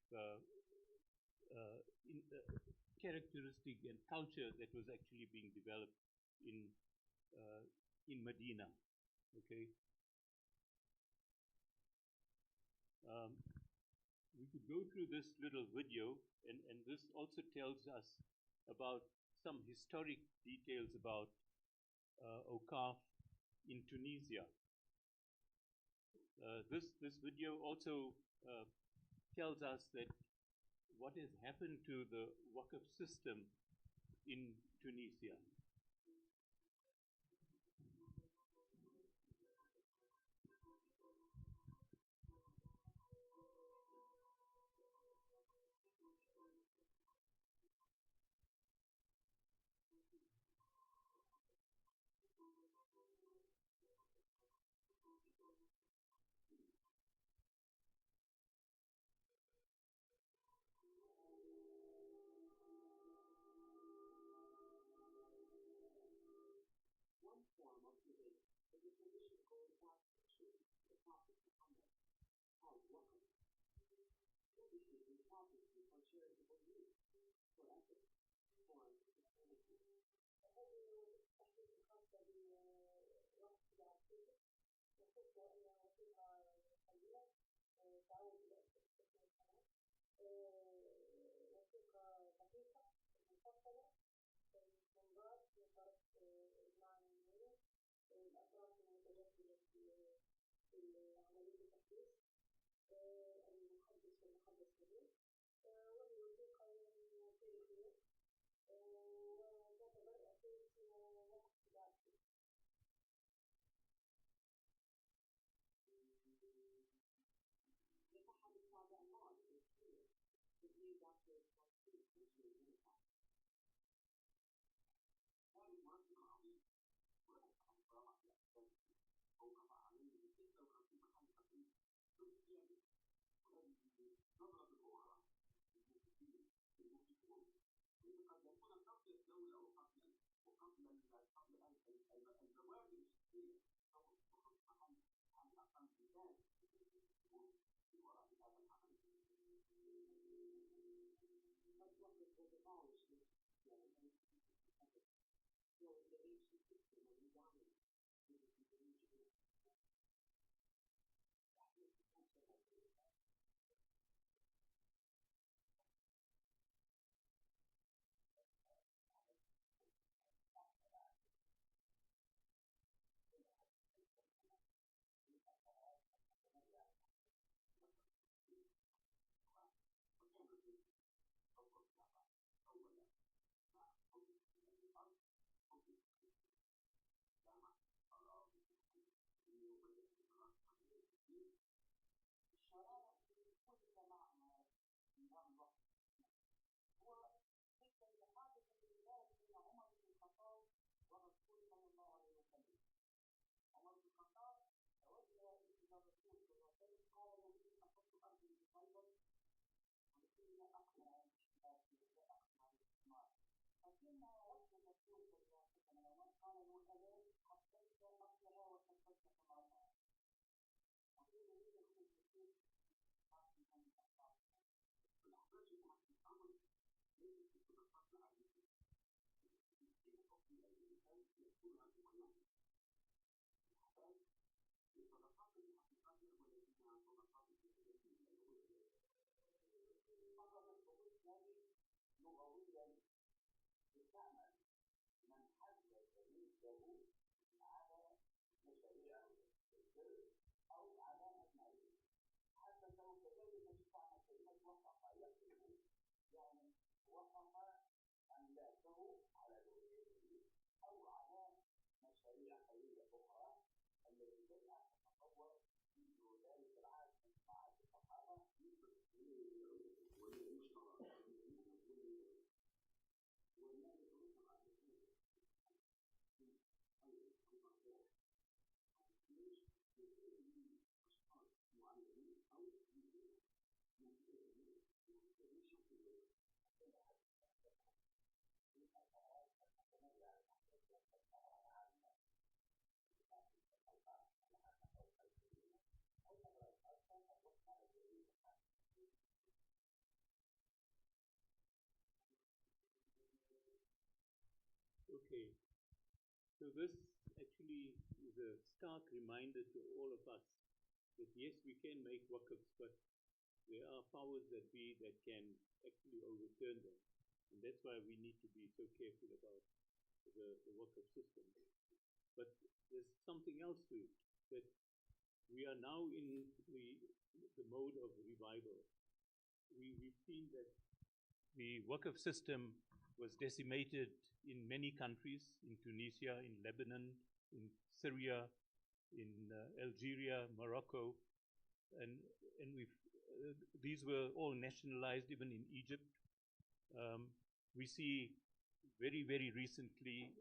characteristic and culture that was actually being developed in Medina. Okay. We could go through this little video, and this also tells us about some historic details about Awqaf in Tunisia. This video also tells us that what has happened to the Waqf system in Tunisia. One form of debate is the tradition going back to the Prophet Muhammad as Waqf. Tradition is obviously for charitable use, for ethics, for sustainability. الأطراف المتدخلة في عملية التحديث المحدث والمحدث به وهي وثيقة تاريخية وتعتبر أساس وقف سياسي. يتحد الطابع العام الكبير بدي دكتور تنسيق مجموعة منها. هذه المنظمة عظيمة أوقف عليه 56 محل تقريب بالكامل، وهذه نظرة أخرى للمفكرين وإذا قد يكون قبل الدولة وقبل البوادر الشخصية قال الوكلاء حصلت مصلحة وحصلت ثمرتها. وفي دليل من الحقوق خاصة من الأطفال. الأحداث في الأمر ليست تتطلع عليه. في توفير الإنسان يكون ويوم. الأحداث لطلقات الحقيقات والتي عن طلقات الجسد. فقط الحقوق هذه لغويا بتعمل من حدد رزقه على مشاريع البر او على ابنائه. حتى لو كذلك تستعمل كلمه وقف يقف، يعني وقف املاكه على ذريته او على مشاريع خيريه اخرى التي بدات تتطور منذ ذلك العهد من عهد الصحابه Okay, so this actually is a stark reminder to all of us that yes, we can make waqfs, but there are powers that be that can actually overturn them. And that's why we need to be so careful about the waqf system. But there's something else to it, that we are now in the mode of revival. We've seen that the waqf system was decimated in many countries, in Tunisia, in Lebanon, in Syria, in Algeria, Morocco, and these were all nationalized, even in Egypt. We see very, very recently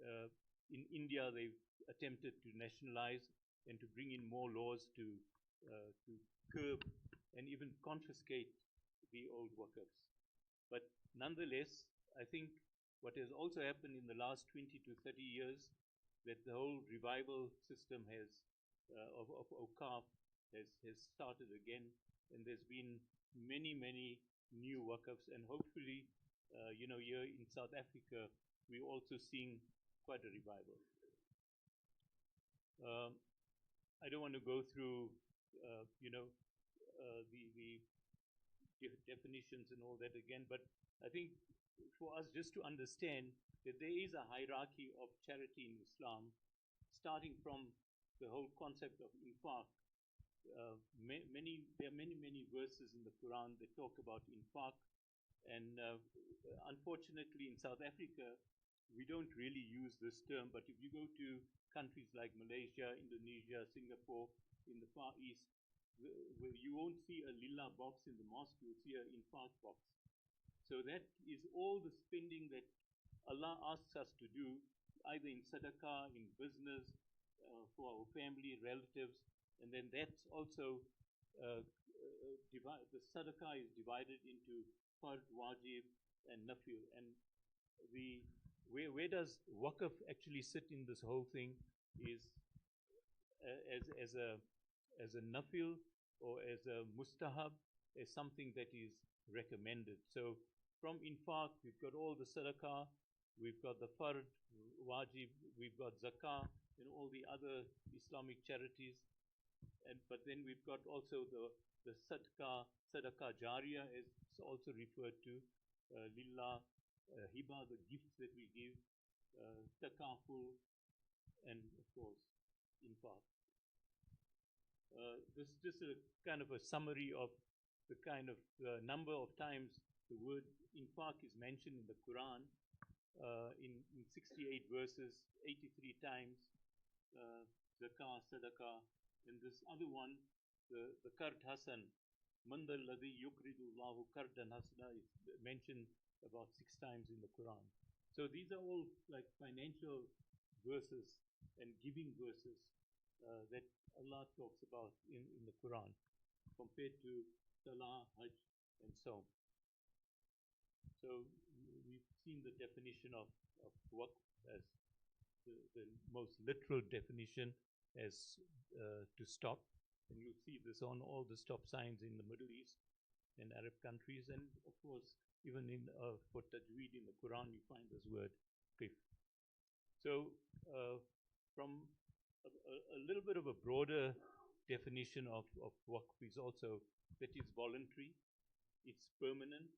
in India they've attempted to nationalize and to bring in more laws to curb and even confiscate the old waqfs. But nonetheless, I think what has also happened in the last 20 to 30 years, that the whole revival system of Awqaf has started again, and there's been many, many new waqfs, and hopefully, here in South Africa, we're also seeing quite a revival. I don't want to go through, the definitions and all that again, but I think for us just to understand that there is a hierarchy of charity in Islam, starting from the whole concept of infaq. There are many verses in the Quran that talk about infaq, and unfortunately in South Africa we don't really use this term, but if you go to countries like Malaysia, Indonesia, Singapore, in the Far East, you won't see a lillah box in the mosque, you'll see an infaq box. So that is all the spending that Allah asks us to do, either in sadaqah, in business, for our family, relatives, and then that's also, the sadaqah is divided into fard, wajib, and nafil. And where does waqf actually sit in this whole thing is as a nafil or as a mustahab, as something that is recommended. So from infaq, we've got all the sadaqah, we've got the fard, wajib, we've got zakah, and all the other Islamic charities. But then we've got also the sadaqah jariyah, is also referred to, lillah, hiba, the gifts that we give, takaful, and of course, infaq. This is just a kind of a summary of the kind of number of times the word infaq is mentioned in the Quran, in 68 verses, 83 times, zakah, sadaqah, and this other one, the qard hasan, mandal ladhi yukridu Allahu qardan hasana, is mentioned about 6 times in the Quran. So these are all like financial verses and giving verses that Allah talks about in the Quran, compared to salah, hajj, and so on. So we've seen the definition of waqf as the most literal definition as to stop. And you'll see this on all the stop signs in the Middle East and Arab countries. And of course, even in for tajweed in the Quran, you find this word qif. So from a little bit of a broader definition of waqf is also that it's voluntary, it's permanent,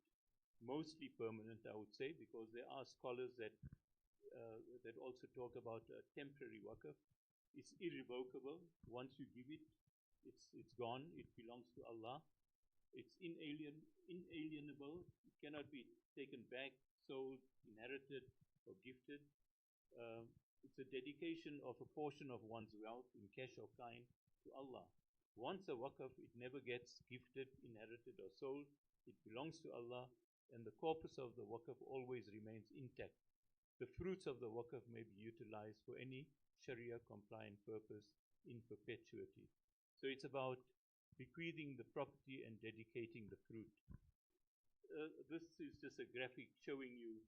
mostly permanent, I would say, because there are scholars that also talk about temporary waqf. It's irrevocable. Once you give it, it's gone. It belongs to Allah. It's inalienable. It cannot be taken back, sold, inherited, or gifted. It's a dedication of a portion of one's wealth in cash or kind to Allah. Once a waqf, it never gets gifted, inherited, or sold. It belongs to Allah, and the corpus of the waqf always remains intact. The fruits of the waqf may be utilized for any Sharia-compliant purpose in perpetuity. So it's about bequeathing the property and dedicating the fruit. This is just a graphic showing you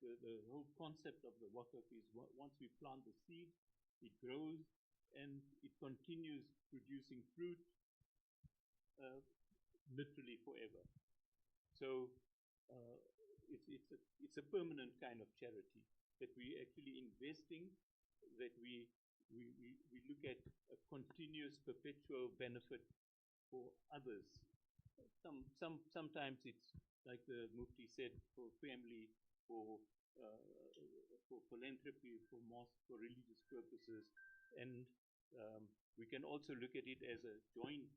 the whole concept of the waqf is once we plant the seed, it grows and it continues producing fruit literally forever. So it's a permanent kind of charity that we actually investing, that we look at a continuous perpetual benefit for others. Sometimes it's like the Mufti said, for family, for philanthropy, for mosque, for religious purposes, and we can also look at it as a joint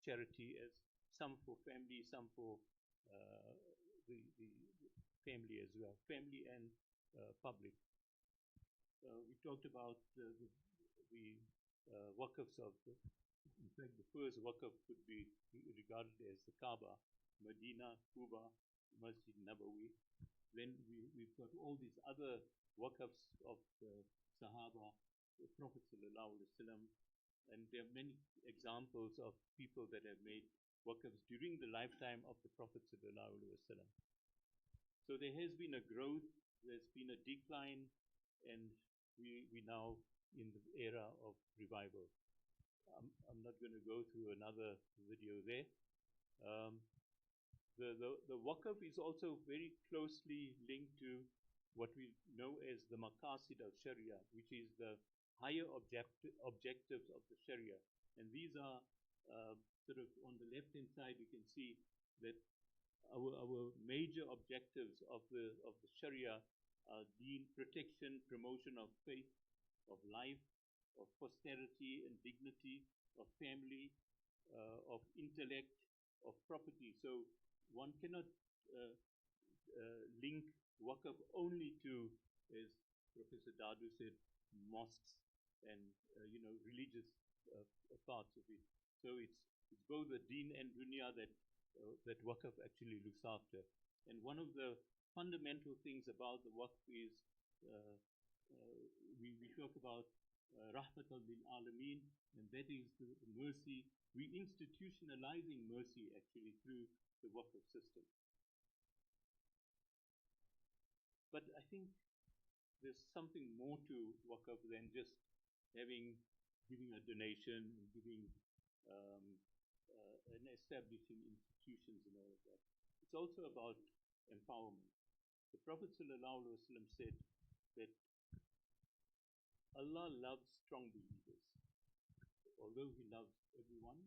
charity, as some for family, some for the family as well, family and public. We talked about the waqfs of, in fact, the first waqf could be regarded as the Kaaba, Medina, Kuba, Masjid Nabawi. Then we've got all these other waqfs of the Sahaba, the Prophet ﷺ, and there are many examples of people that have made waqfs during the lifetime of the Prophet ﷺ. So there has been a growth, there's been a decline, and we now in the era of revival. I'm not going to go through another video there. The waqf is also very closely linked to what we know as the maqasid of Sharia, which is the higher objectives of the Sharia. And these are sort of on the left-hand side, you can see that our major objectives of the Sharia are deen, protection, promotion of faith, of life, of posterity and dignity, of family, of intellect, of property. So one cannot link waqf only to, as Professor Dadu said, mosques and religious parts of it. So it's both the deen and dunya that waqf actually looks after. And one of the fundamental things about the waqf is we talk about rahmatan lil alameen, and that is the mercy. We institutionalizing mercy actually through the waqf system. But I think there's something more to waqf than just giving a donation, giving and establishing institutions and all of that. It's also about empowerment. The Prophet ﷺ said that Allah loves strong believers, although He loves everyone,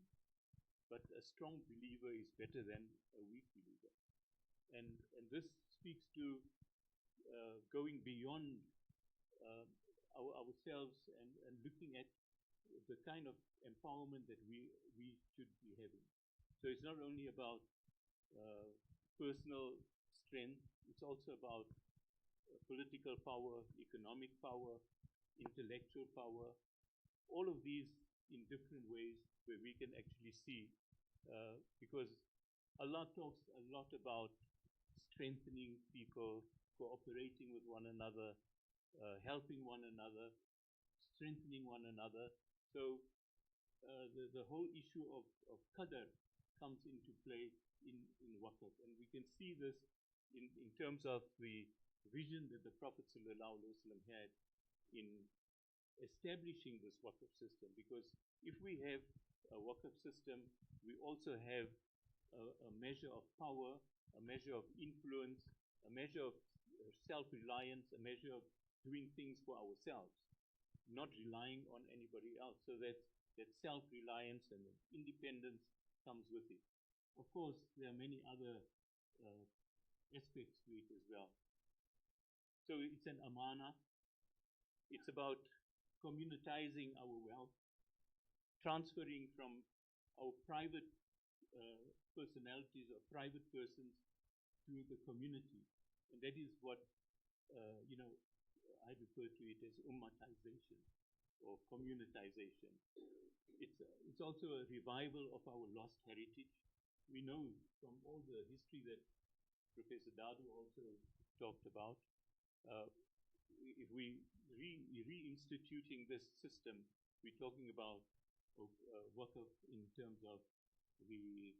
but a strong believer is better than a weak believer. And this speaks to going beyond ourselves and looking at the kind of empowerment that we should be having. So it's not only about personal strength, it's also about political power, economic power, intellectual power, all of these in different ways where we can actually see, because Allah talks a lot about strengthening people, cooperating with one another, helping one another, strengthening one another. So the whole issue of qadr comes into play in waqf, and we can see this in terms of the vision that the Prophet ﷺ had in establishing this waqf system. Because if we have a waqf system, we also have a measure of power, a measure of influence, a measure of self-reliance, a measure of doing things for ourselves, not relying on anybody else. So that self-reliance and independence comes with it. Of course, there are many other aspects to it as well. So it's an amana. It's about communitizing our wealth, transferring from our private personalities or private persons to the community. And that is what, I refer to it as ummatization or communitization. It's also a revival of our lost heritage. We know from all the history that Professor Dadu also talked about, if we reinstituting this system, we're talking about waqf in terms of the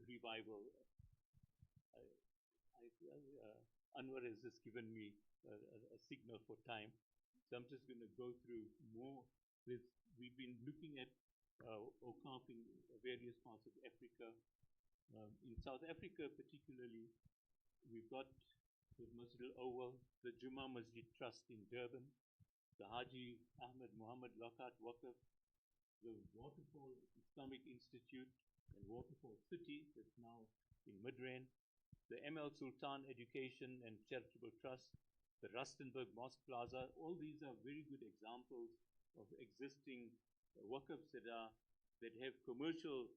revival. Anwar has just given me a signal for time, so I'm just going to go through more. We've been looking at Awqaf in various parts of Africa. In South Africa particularly, we've got the Masjid al-Awwal, the Jummah Masjid Trust in Durban, the Haji Ahmed Muhammad Lockhart Waqf, the Waterfall Islamic Institute and Waterfall City that's now in Midrand, the ML Sultan Education and Charitable Trust, the Rustenburg Mosque Plaza. All these are very good examples of existing waqfs that have commercial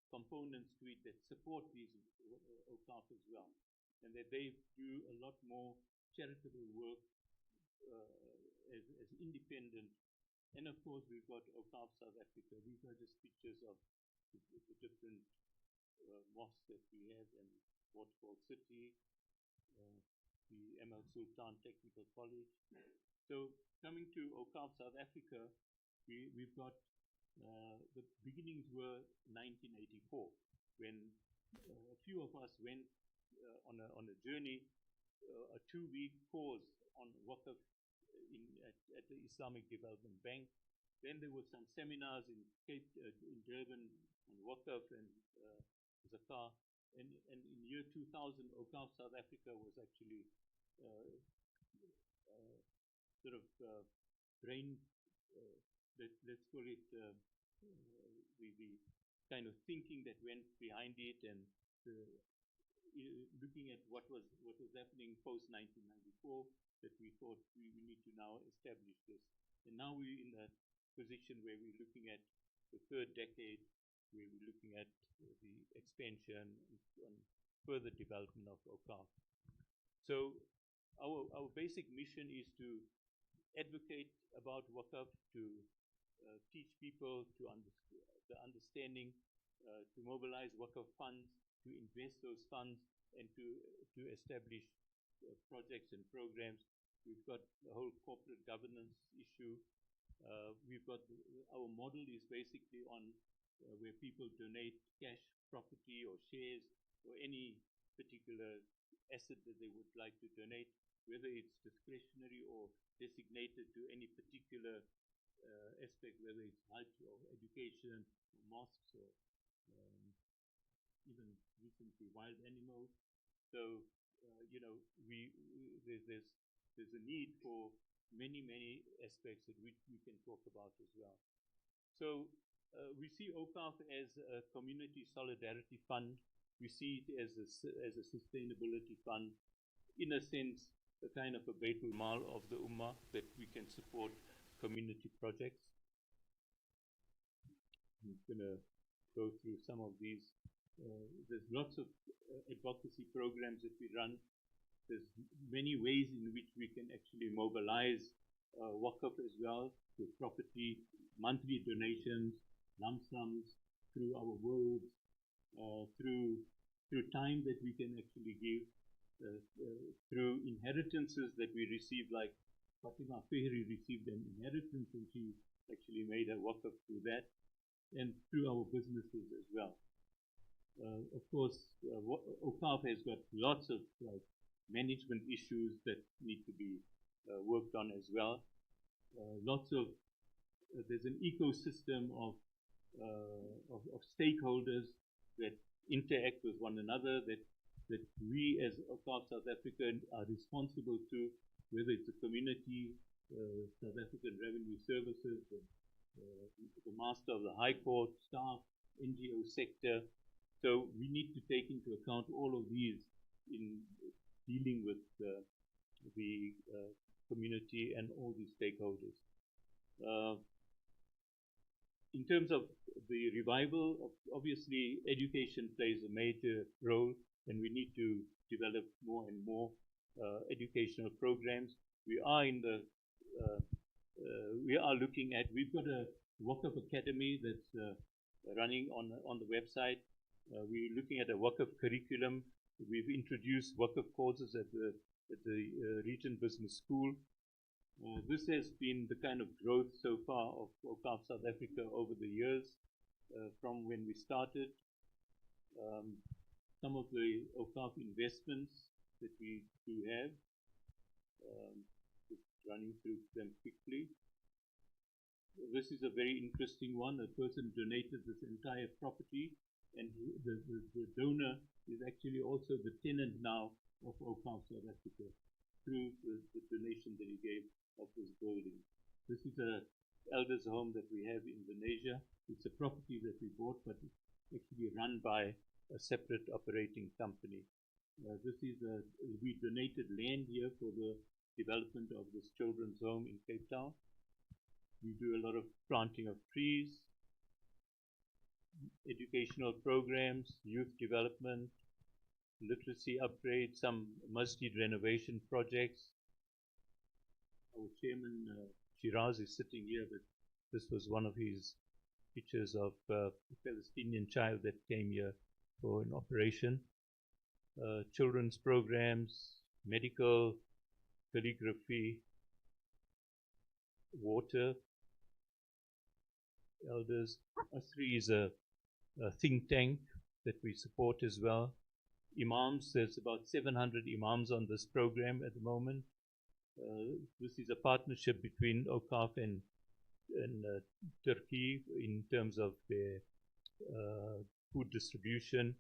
components to it that support these awqaf as well, and that they do a lot more charitable work as independent. And of course, we've got Awqaf South Africa. These are just pictures of the different mosques that we have in Waterfall City, the ML Sultan Technical College. So coming to Awqaf South Africa, we've got the beginnings were 1984, when a few of us went on a journey, a 2-week course on waqf at the Islamic Development Bank. Then there were some seminars in Durban on waqf and zakah. And in year 2000, Awqaf South Africa was actually sort of brain, let's call it the kind of thinking that went behind it, and looking at what was happening post 1994, that we thought we need to now establish this. And now we're in a position where we're looking at the 3rd decade, where we're looking at the expansion and further development of Awqaf. So our basic mission is to advocate about waqf, to teach people to the understanding, to mobilize waqf funds, to invest those funds, and to establish projects and programs. We've got the whole corporate governance issue. We've got our model is basically on where people donate cash, property, or shares, or any particular asset that they would like to donate, whether it's discretionary or designated to any particular aspect, whether it's Hajj or education, or mosques, or even recently wild animals. So there's a need for many aspects that we can talk about as well. So we see Awqaf as a community solidarity fund. We see it as a sustainability fund, in a sense, a kind of a Baitul Mal of the Ummah, that we can support community projects. I'm going to go through some of these. There's lots of advocacy programs that we run. There's many ways in which we can actually mobilize waqf as well, through property, monthly donations, lump sums, through our words, through time that we can actually give, through inheritances that we receive, like Fatima Fihri received an inheritance and she actually made a waqf through that, and through our businesses as well. Of course, OCAF has got lots of management issues that need to be worked on as well. There's an ecosystem of stakeholders that interact with one another that we as OCAF South Africa are responsible to, whether it's the community, South African Revenue Services, the Master of the High Court, staff, NGO sector. So we need to take into account all of these in dealing with the community and all these stakeholders. In terms of the revival, obviously education plays a major role, and we need to develop more and more educational programs. We are looking at, we've got a Waqf Academy that's running on the website. We're looking at a Waqf curriculum. We've introduced Waqf courses at the Regent Business School. This has been the kind of growth so far of OCAF South Africa over the years, from when we started. Some of the OCAF investments that we do have, just running through them quickly. This is a very interesting one. A person donated this entire property, and the donor is actually also the tenant now of OCAF South Africa through the donation that he gave of this building. This is a elders home that we have in Indonesia. It's a property that we bought, but it's actually run by a separate operating company. We donated land here for the development of this children's home in Cape Town. We do a lot of planting of trees, educational programs, youth development, literacy upgrades, some masjid renovation projects. Our chairman, Shiraz, is sitting here, but this was one of his pictures of a Palestinian child that came here for an operation. Children's programs, medical, calligraphy, water, elders. Asri is a think tank that we support as well. Imams, there's about 700 imams on this program at the moment. This is a partnership between OCAF and Turkey in terms of their food distribution.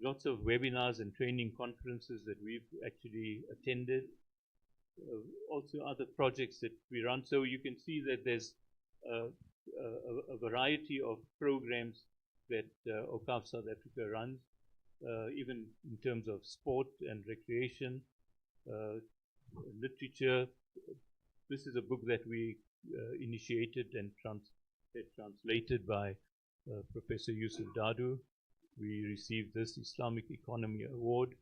Lots of webinars and training conferences that we've actually attended. Also other projects that we run. So you can see that there's a variety of programs that OCAF South Africa runs, even in terms of sport and recreation, literature. This is a book that we initiated and translated by Professor Yusuf Dadu. We received this Islamic Economy Award.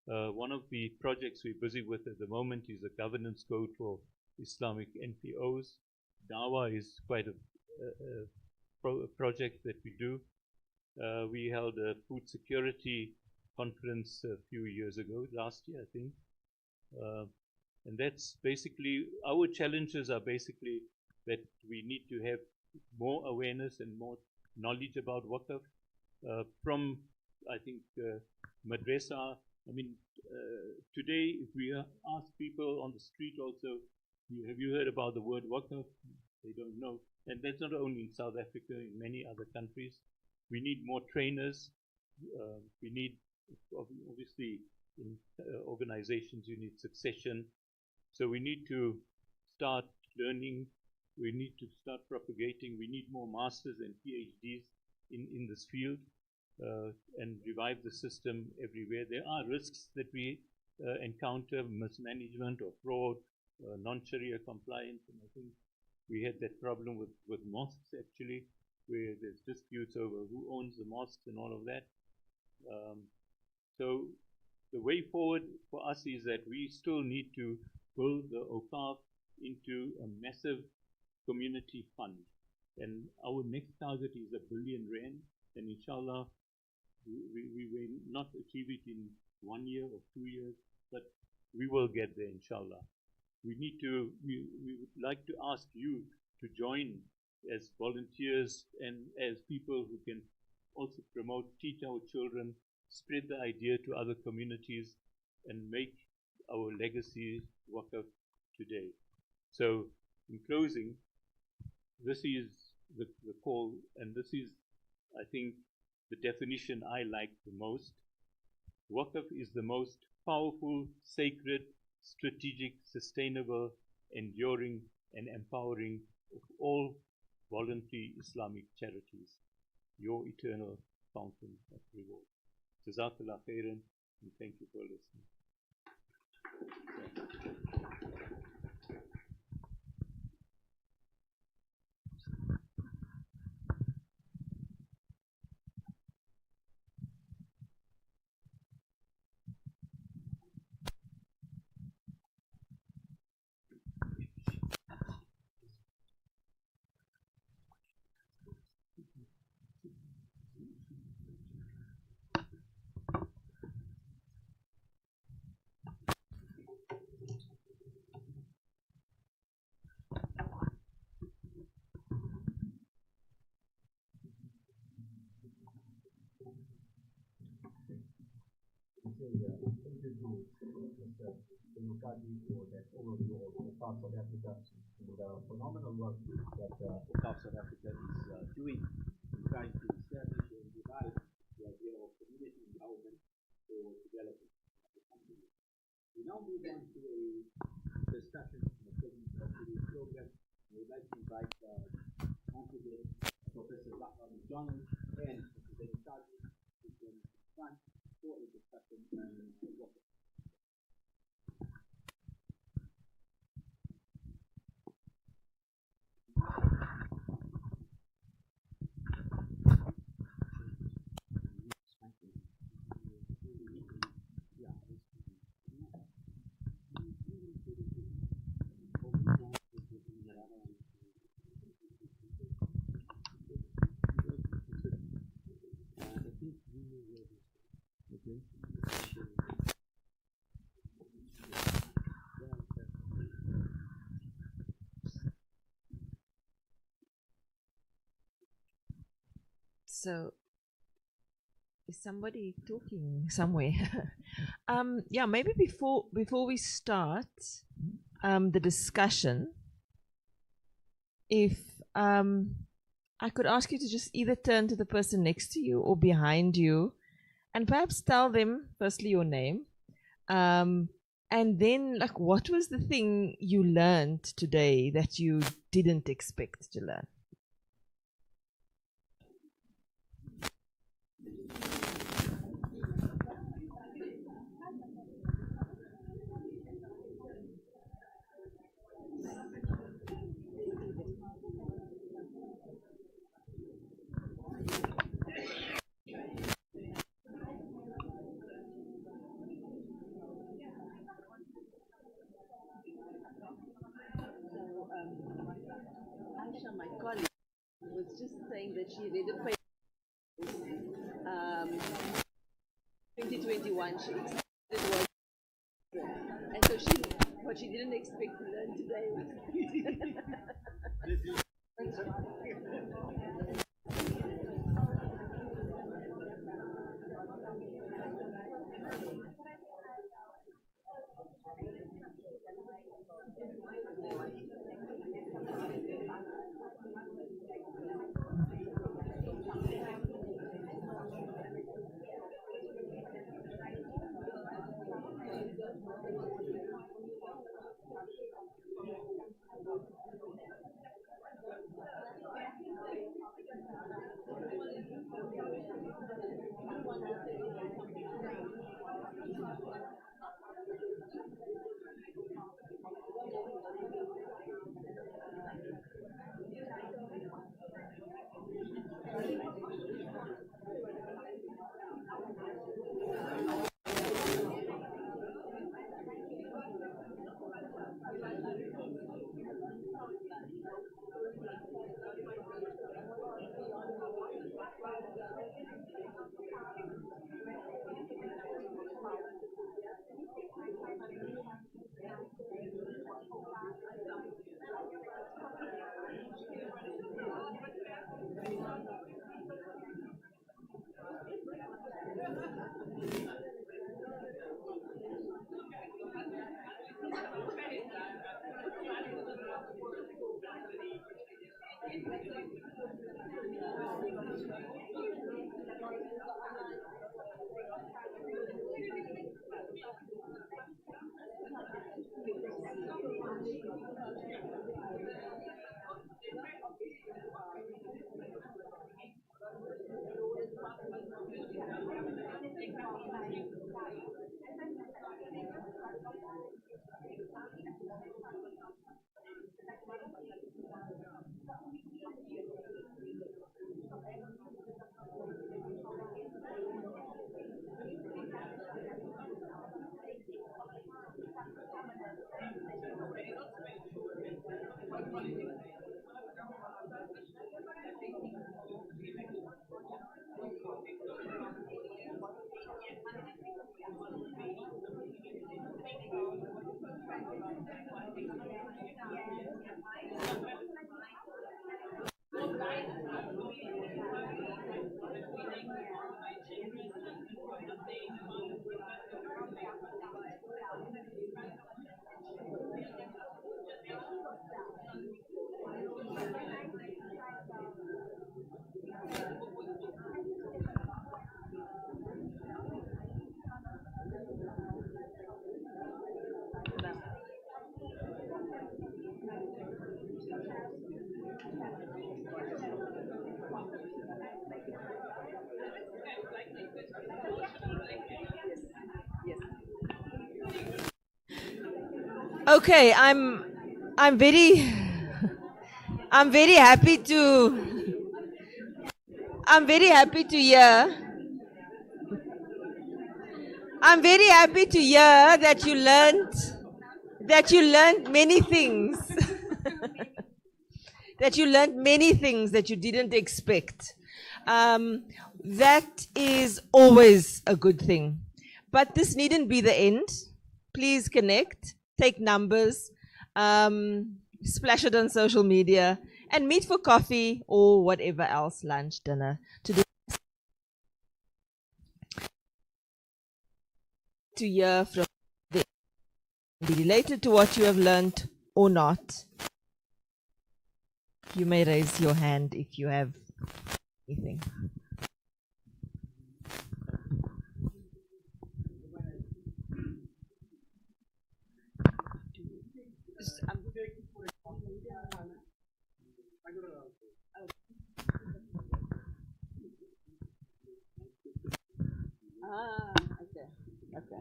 One of the projects we're busy with at the moment is a governance code for Islamic NPOs. Dawa is quite a project that we do. We held a food security conference a few years ago, last year I think. And that's basically, our challenges are basically that we need to have more awareness and more knowledge about Waqf. From, I think, madrasa. I mean, today, if we ask people on the street also, have you heard about the word Waqf? They don't know. And that's not only in South Africa, in many other countries. We need more trainers. We need, obviously, in organizations, you need succession. So we need to start learning. We need to start propagating. We need more masters and PhDs in this field. And revive the system everywhere. There are risks that we encounter, mismanagement or fraud, non-Sharia compliance, and I think we had that problem with mosques actually, where there's disputes over who owns the mosques and all of that. So the way forward for us is that we still need to build the OCAF into a massive community fund. And our next target is R1 billion, and inshallah, we will not achieve it in 1 year or 2 years, but we will get there, inshallah. We would like to ask you to join as volunteers and as people who can also promote, teach our children, spread the idea to other communities, and make our legacy Waqf today. So, in closing, this is the call, and this is, I think, the definition I like the most. Waqf is the most powerful, sacred, strategic, sustainable, enduring, and empowering of all voluntary Islamic charities. Your eternal fountain of reward. Jazakallah khairan, and thank you for listening. For that overview of Waqf South Africa and the phenomenal work that Waqf South Africa is doing in trying to establish and revive the idea of community empowerment for development of the country. We now move on to a discussion of today's program. We would like to invite Honorable Professor Zahra McDonald and Representative Kazi to join us in front for a discussion on Waqf. So, is somebody talking somewhere? Yeah, maybe before we start the discussion, if I could ask you to just either turn to the person next to you or behind you, and perhaps tell them firstly your name, and then like what was the thing you learned today that you didn't expect to learn? Aisha, my colleague, was just saying that she read a paper 2021. She expected it was, and so what she didn't expect to learn today was. Okay, I'm very I'm very happy to I'm very happy to hear I'm very happy to hear that you learned many things. That you learned many things that you didn't expect. That is always a good thing. But this needn't be the end. Please connect, take numbers, splash it on social media, and meet for coffee or whatever else, lunch, dinner, to hear from them. Be related to what you have learned or not. You may raise your hand if you have anything. Okay. Okay.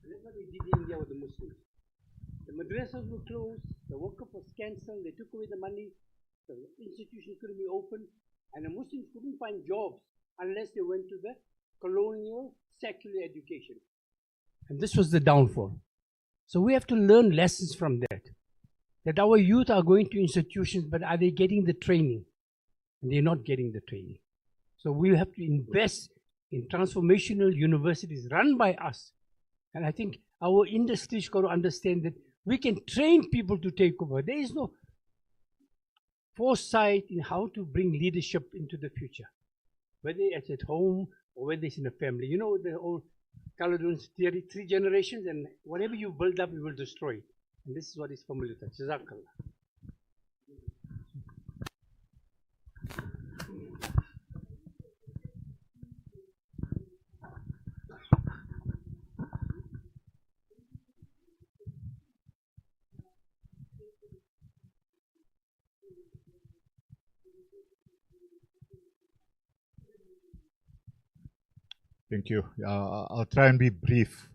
That's what they did in India with the Muslims. The madrasas were closed, the Waqf was cancelled, they took away the money, the institutions couldn't be opened, and the Muslims couldn't find jobs unless they went to the colonial secular education. And this was the downfall. So we have to learn lessons from that. That our youth are going to institutions, but are they getting the training? And they're not getting the training. So we have to invest in transformational universities run by us. And I think our industry's got to understand that we can train people to take over. There is no, foresight in how to bring leadership into the future, whether it's at home or whether it's in a family. You know the old Caledon's theory, 3 generations, and whatever you build up, you will destroy it. And this is what is formulated. Jazakallah. Thank you. I'll try and be brief.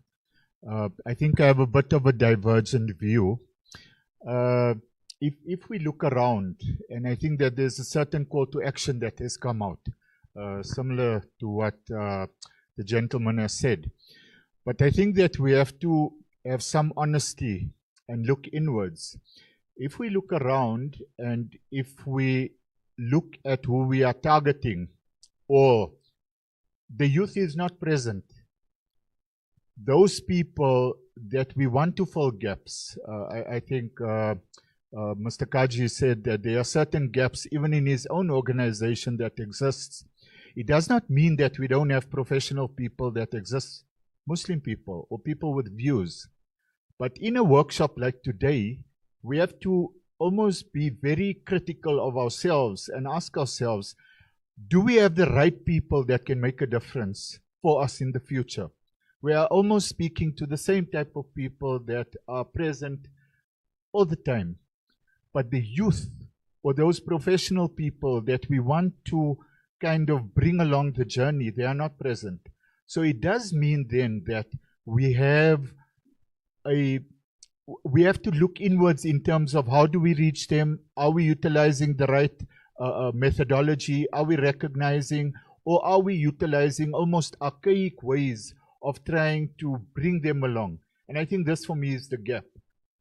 I think I have a bit of a divergent view. If we look around, and I think that there's a certain call to action that has come out, similar to what the gentleman has said. But I think that we have to have some honesty and look inwards. If we look around and if we look at who we are targeting, or the youth is not present. Those people that we want to fill gaps, I think Mr. Kaji said that there are certain gaps even in his own organization that exists. It does not mean that we don't have professional people that exist, Muslim people or people with views. But in a workshop like today, we have to almost be very critical of ourselves and ask ourselves, do we have the right people that can make a difference for us in the future? We are almost speaking to the same type of people that are present all the time. But the youth or those professional people that we want to kind of bring along the journey, they are not present. So it does mean then that we have to look inwards in terms of how do we reach them? Are we utilizing the right methodology? Are we recognizing, or are we utilizing almost archaic ways of trying to bring them along? And I think this for me is the gap.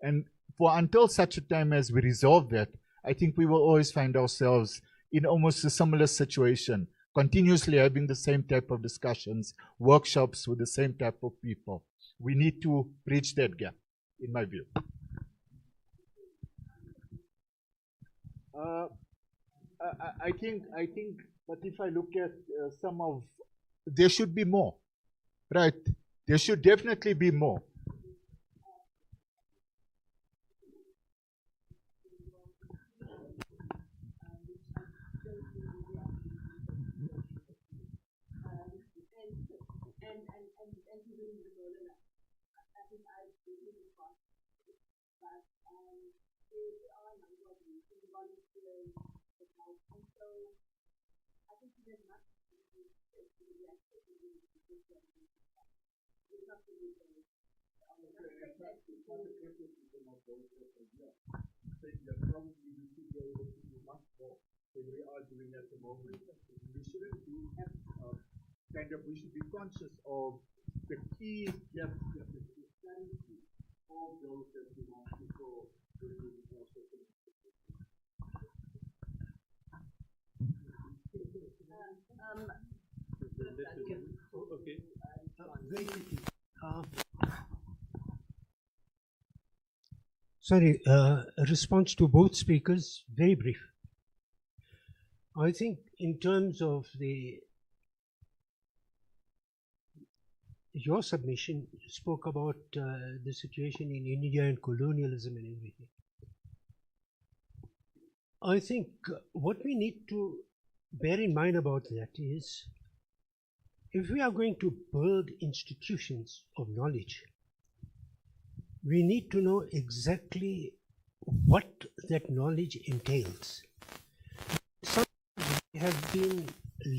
And for until such a time as we resolve that, I think we will always find ourselves in almost a similar situation, continuously having the same type of discussions, workshops with the same type of people. We need to bridge that gap, in my view. I think, but if I look at some of, there should be more, right? There should definitely be more. We should be conscious of the key gaps that the clarity of those that we want to go into more Okay. Very quickly. Sorry, a response to both speakers, very brief. I think in terms of your submission spoke about the situation in India and colonialism and everything. I think what we need to bear in mind about that is, if we are going to build institutions of knowledge, we need to know exactly what that knowledge entails. Some have been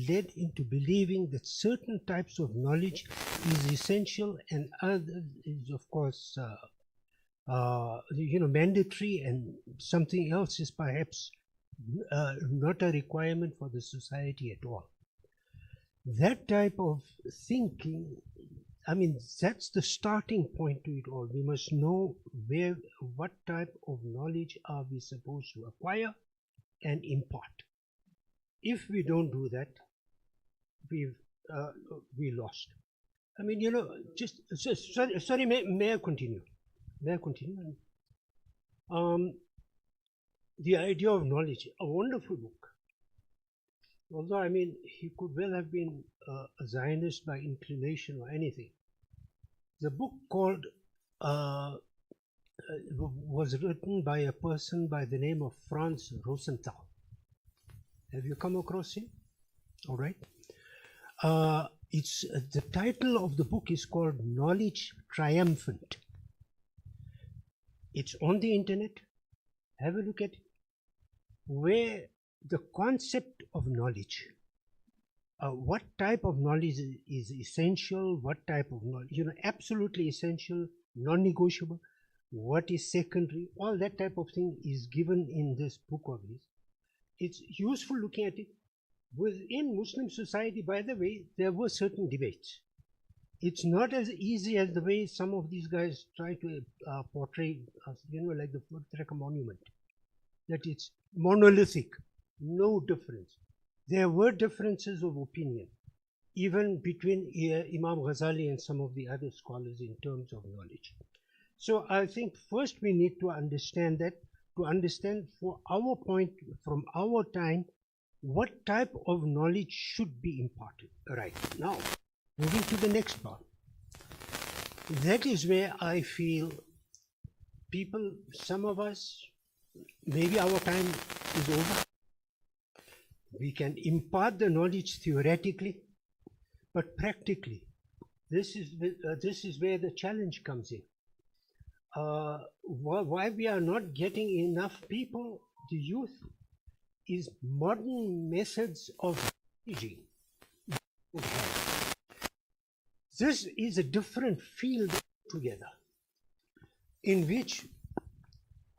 led into believing that certain types of knowledge is essential and others is of course mandatory, and something else is perhaps not a requirement for the society at all. That type of thinking, I mean, that's the starting point to it all. We must know what type of knowledge are we supposed to acquire and impart. If we don't do that, we lost. I mean, sorry, may I continue? May I continue? The Idea of Knowledge, a wonderful book. Although, I mean, he could well have been a Zionist by inclination or anything. The book was written by a person by the name of Franz Rosenthal. Have you come across him? All right. The title of the book is called Knowledge Triumphant. It's on the internet. Have a look at it. Where the concept of knowledge, what type of knowledge is essential, what type of knowledge, absolutely essential, non-negotiable, what is secondary, all that type of thing is given in this book of his. It's useful looking at it. Within Muslim society, by the way, there were certain debates. It's not as easy as the way some of these guys try to portray, like the Fort Monument, that it's monolithic, no difference. There were differences of opinion, even between Imam Ghazali and some of the other scholars in terms of knowledge. So I think first we need to understand that, to understand for our point, from our time, what type of knowledge should be imparted. Right, now, moving to the next part. That is where I feel people, some of us, maybe our time is over. We can impart the knowledge theoretically, but practically, this is where the challenge comes in. Why we are not getting enough people, the youth, is modern methods of teaching. This is a different field together, in which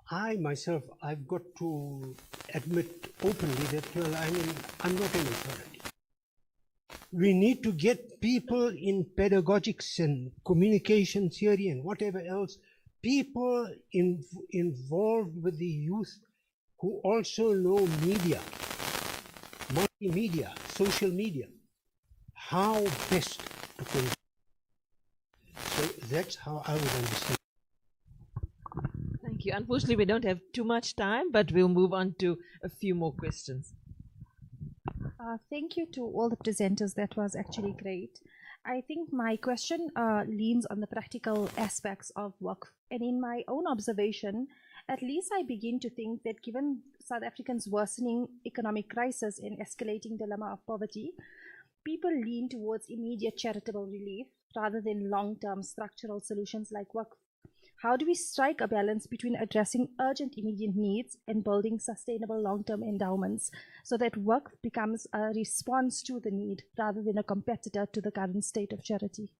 I myself, I've got to admit openly that, well, I'm not an authority. We need to get people in pedagogics and communication theory and whatever else, people involved with the youth who also know media, multimedia, social media, how best to convey. So that's how I would understand. Thank you. Unfortunately, we don't have too much time, but we'll move on to a few more questions. Thank you to all the presenters. That was actually great. I think my question leans on the practical aspects of work. And in my own observation, at least I begin to think that given South Africa's worsening economic crisis and escalating dilemma of poverty, people lean towards immediate charitable relief rather than long-term structural solutions like work. How do we strike a balance between addressing urgent immediate needs and building sustainable long-term endowments so that work becomes a response to the need rather than a competitor to the current state of charity?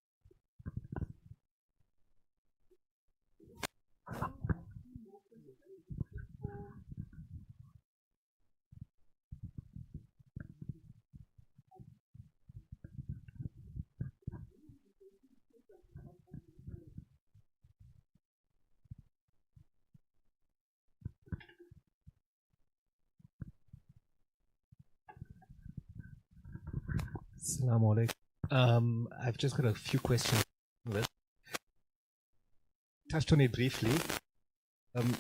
Assalamu alaikum. I've just got a few questions. Touched on it briefly.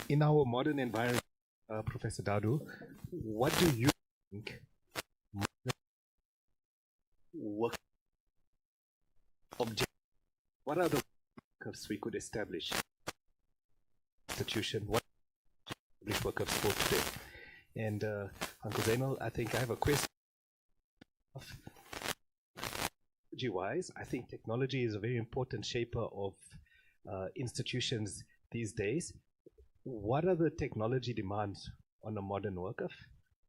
In our modern environment, Professor Dadu, what do you think work object? What are the workers we could establish? Institution, what workers for today? And Uncle Zainal, I think I have a question. Technology-wise, I think technology is a very important shaper of institutions these days. What are the technology demands on a modern worker?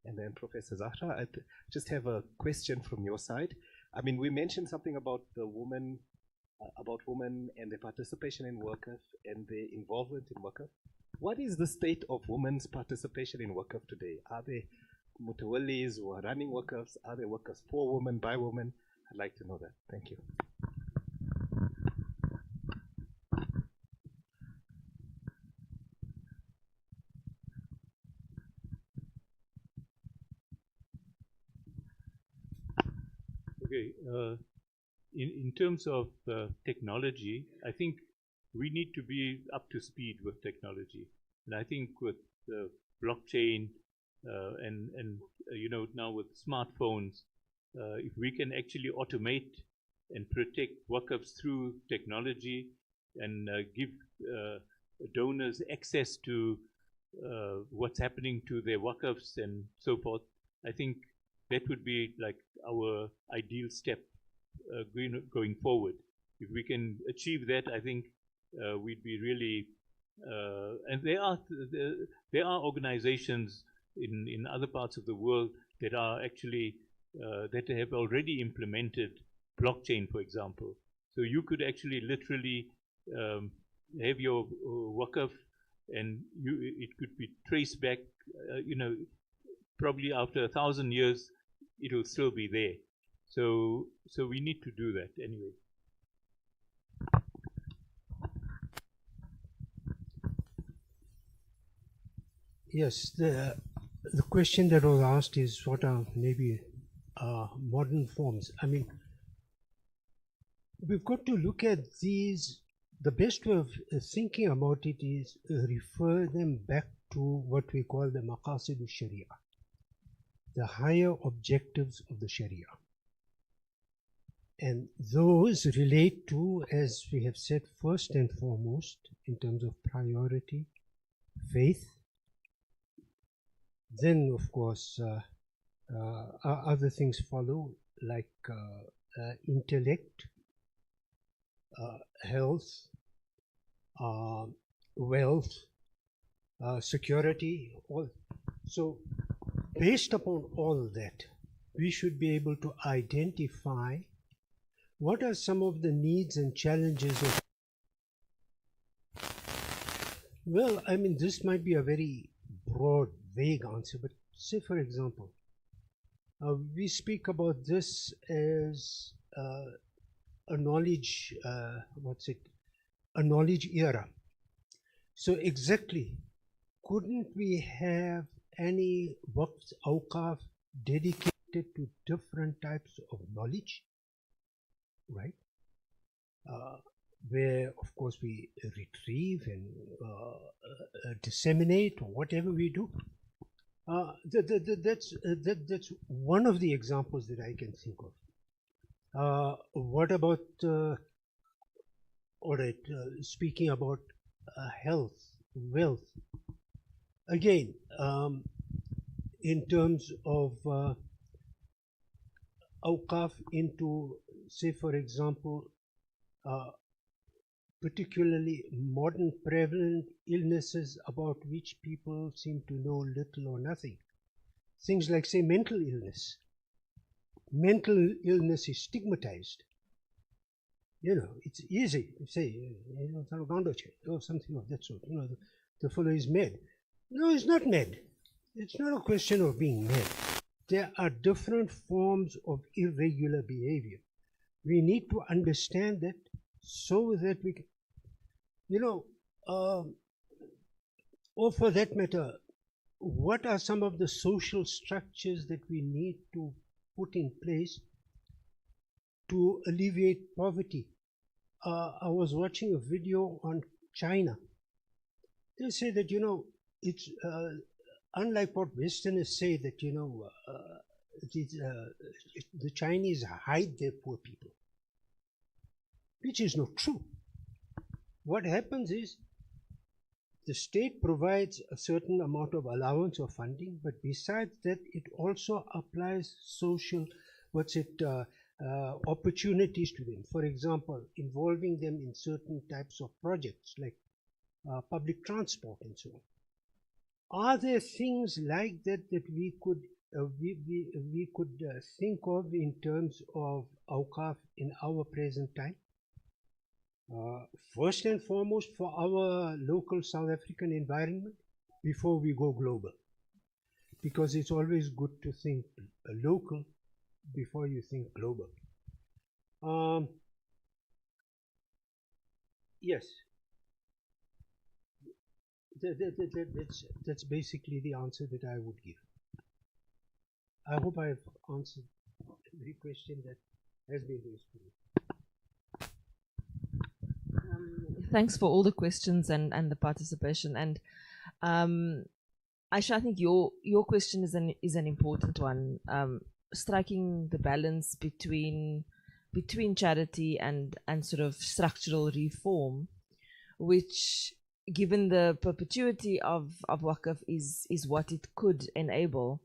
And then Professor Zahra, I just have a question from your side. I mean, we mentioned something about the women, about women and their participation in workers and their involvement in workers. What is the state of women's participation in workers today? Are they mutawallis who are running workers? Are they workers for women, by women? I'd like to know that. Thank you. Okay. In terms of technology, I think we need to be up to speed with technology. And I think with the blockchain, and you know, now with smartphones, if we can actually automate and protect waqfs through technology and give donors access to what's happening to their waqfs and so forth, I think that would be like our ideal step going forward. If we can achieve that, I think we'd be really. And there are organizations in other parts of the world that are actually that have already implemented blockchain, for example. So you could actually literally have your waqf, and it could be traced back. You know, probably after 1,000 years, it will still be there. So we need to do that anyway. Yes, the question that was asked is what are maybe modern forms. I mean, we've got to look at these. The best way of thinking about it is refer them back to what we call the maqasid al-sharia, the higher objectives of the sharia. And those relate to, as we have said, first and foremost, in terms of priority, faith. Then, of course, other things follow, like intellect, health, wealth, security. All. So, based upon all that, we should be able to identify what are some of the needs and challenges of. Well, I mean, this might be a very broad, vague answer, but say, for example, we speak about this as a knowledge, a knowledge era. So exactly, couldn't we have any waqf, awqaf dedicated to different types of knowledge, right? Where, of course, we retrieve and disseminate, or whatever we do. That's one of the examples that I can think of. What about, all right, speaking about health, wealth, again, in terms of awqaf into, say, for example, particularly modern prevalent illnesses about which people seem to know little or nothing. Things like, say, mental illness. Mental illness is stigmatized. You know, it's easy to say, you know, or something of that sort. You know, the fellow is mad. No, he's not mad. It's not a question of being mad. There are different forms of irregular behavior. We need to understand that so that we can, you know, or for that matter, what are some of the social structures that we need to put in place to alleviate poverty? I was watching a video on China. They say that, you know, it's unlike what Westerners say that, you know, the Chinese hide their poor people, which is not true. What happens is the state provides a certain amount of allowance or funding, but besides that, it also applies social, opportunities to them. For example, involving them in certain types of projects like public transport and so on. Are there things like that that we could think of in terms of awqaf in our present time? First and foremost for our local South African environment before we go global, because it's always good to think local before you think global. Yes, that's basically the answer that I would give. I hope I have answered every question that has been raised to me. Thanks for all the questions and the participation. And Aisha, I think your question is an important one. Striking the balance between charity and sort of structural reform, which, given the perpetuity of Waqf, is what it could enable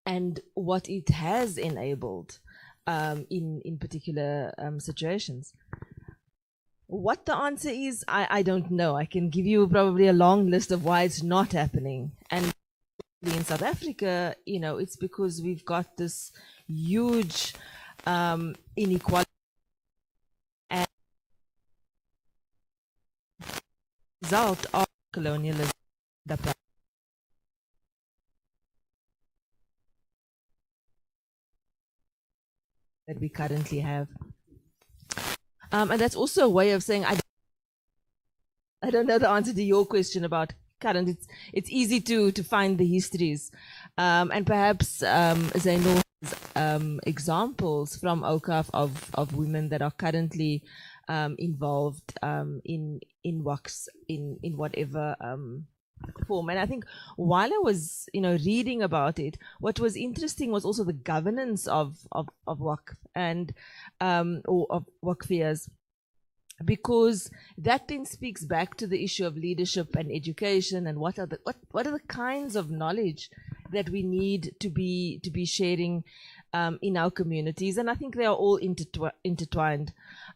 and what it has enabled in particular situations. What the answer is, I don't know. I can give you probably a long list of why it's not happening. And in South Africa, you know, it's because we've got this huge inequality and result of colonialism that we currently have. And that's also a way of saying I don't know the answer to your question about current. It's easy to find the histories, and perhaps Zainul has examples from OCAF of women that are currently involved in WACs in whatever form. And I think while I was reading about it, what was interesting was also the governance of WACF and or of WACFias, because that then speaks back to the issue of leadership and education and what are the kinds of knowledge that we need to be sharing in our communities. And I think they are all intertwined,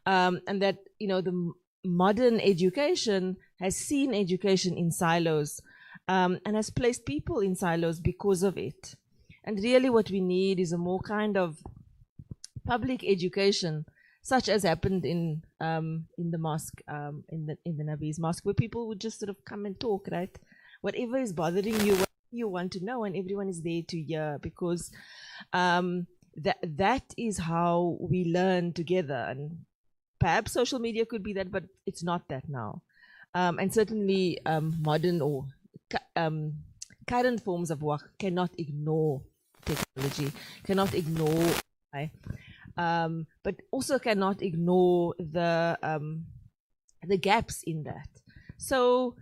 and that the modern education has seen education in silos, and has placed people in silos because of it. And really what we need is a more kind of public education, such as happened in the mosque, in the Nabi's mosque, where people would just sort of come and talk, right? Whatever is bothering you, what you want to know, and everyone is there to hear, because that is how we learn together. And perhaps social media could be that, but it's not that now. And certainly modern or current forms of work cannot ignore technology, cannot ignore AI, but also cannot ignore the gaps in that. So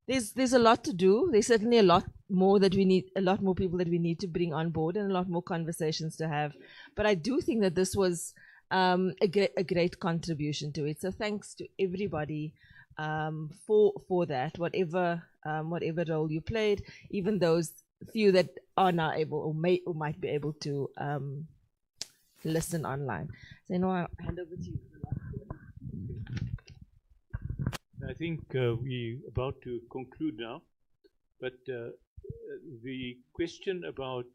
there's a lot to do. There's certainly a lot more that we need, a lot more people that we need to bring on board, and a lot more conversations to have. But I do think that this was a great contribution to it. So thanks to everybody for that, whatever role you played, even those few that are now able or might be able to listen online. So I'll hand over to you. I think we're about to conclude now, but the question about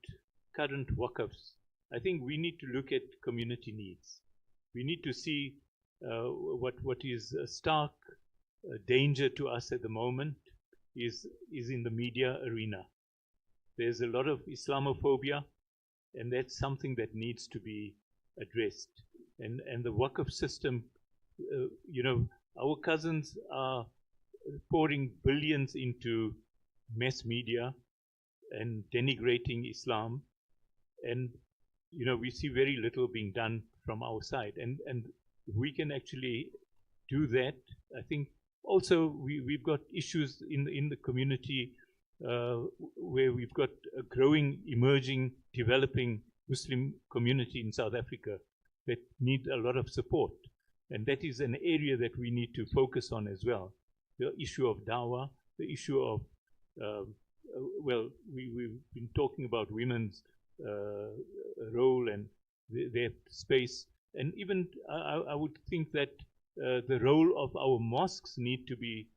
current WACFs, I think we need to look at community needs. We need to see what is a stark danger to us at the moment is in the media arena. There's a lot of Islamophobia, and that's something that needs to be addressed. And the WACF system, our cousins are pouring billions into mass media and denigrating Islam, and we see very little being done from our side. And we can actually do that. I think also we've got issues in the community where we've got a growing, emerging, developing Muslim community in South Africa that need a lot of support. And that is an area that we need to focus on as well. The issue of dawah, the issue of, we've been talking about women's role and their space. And even I would think that the role of our mosques need to be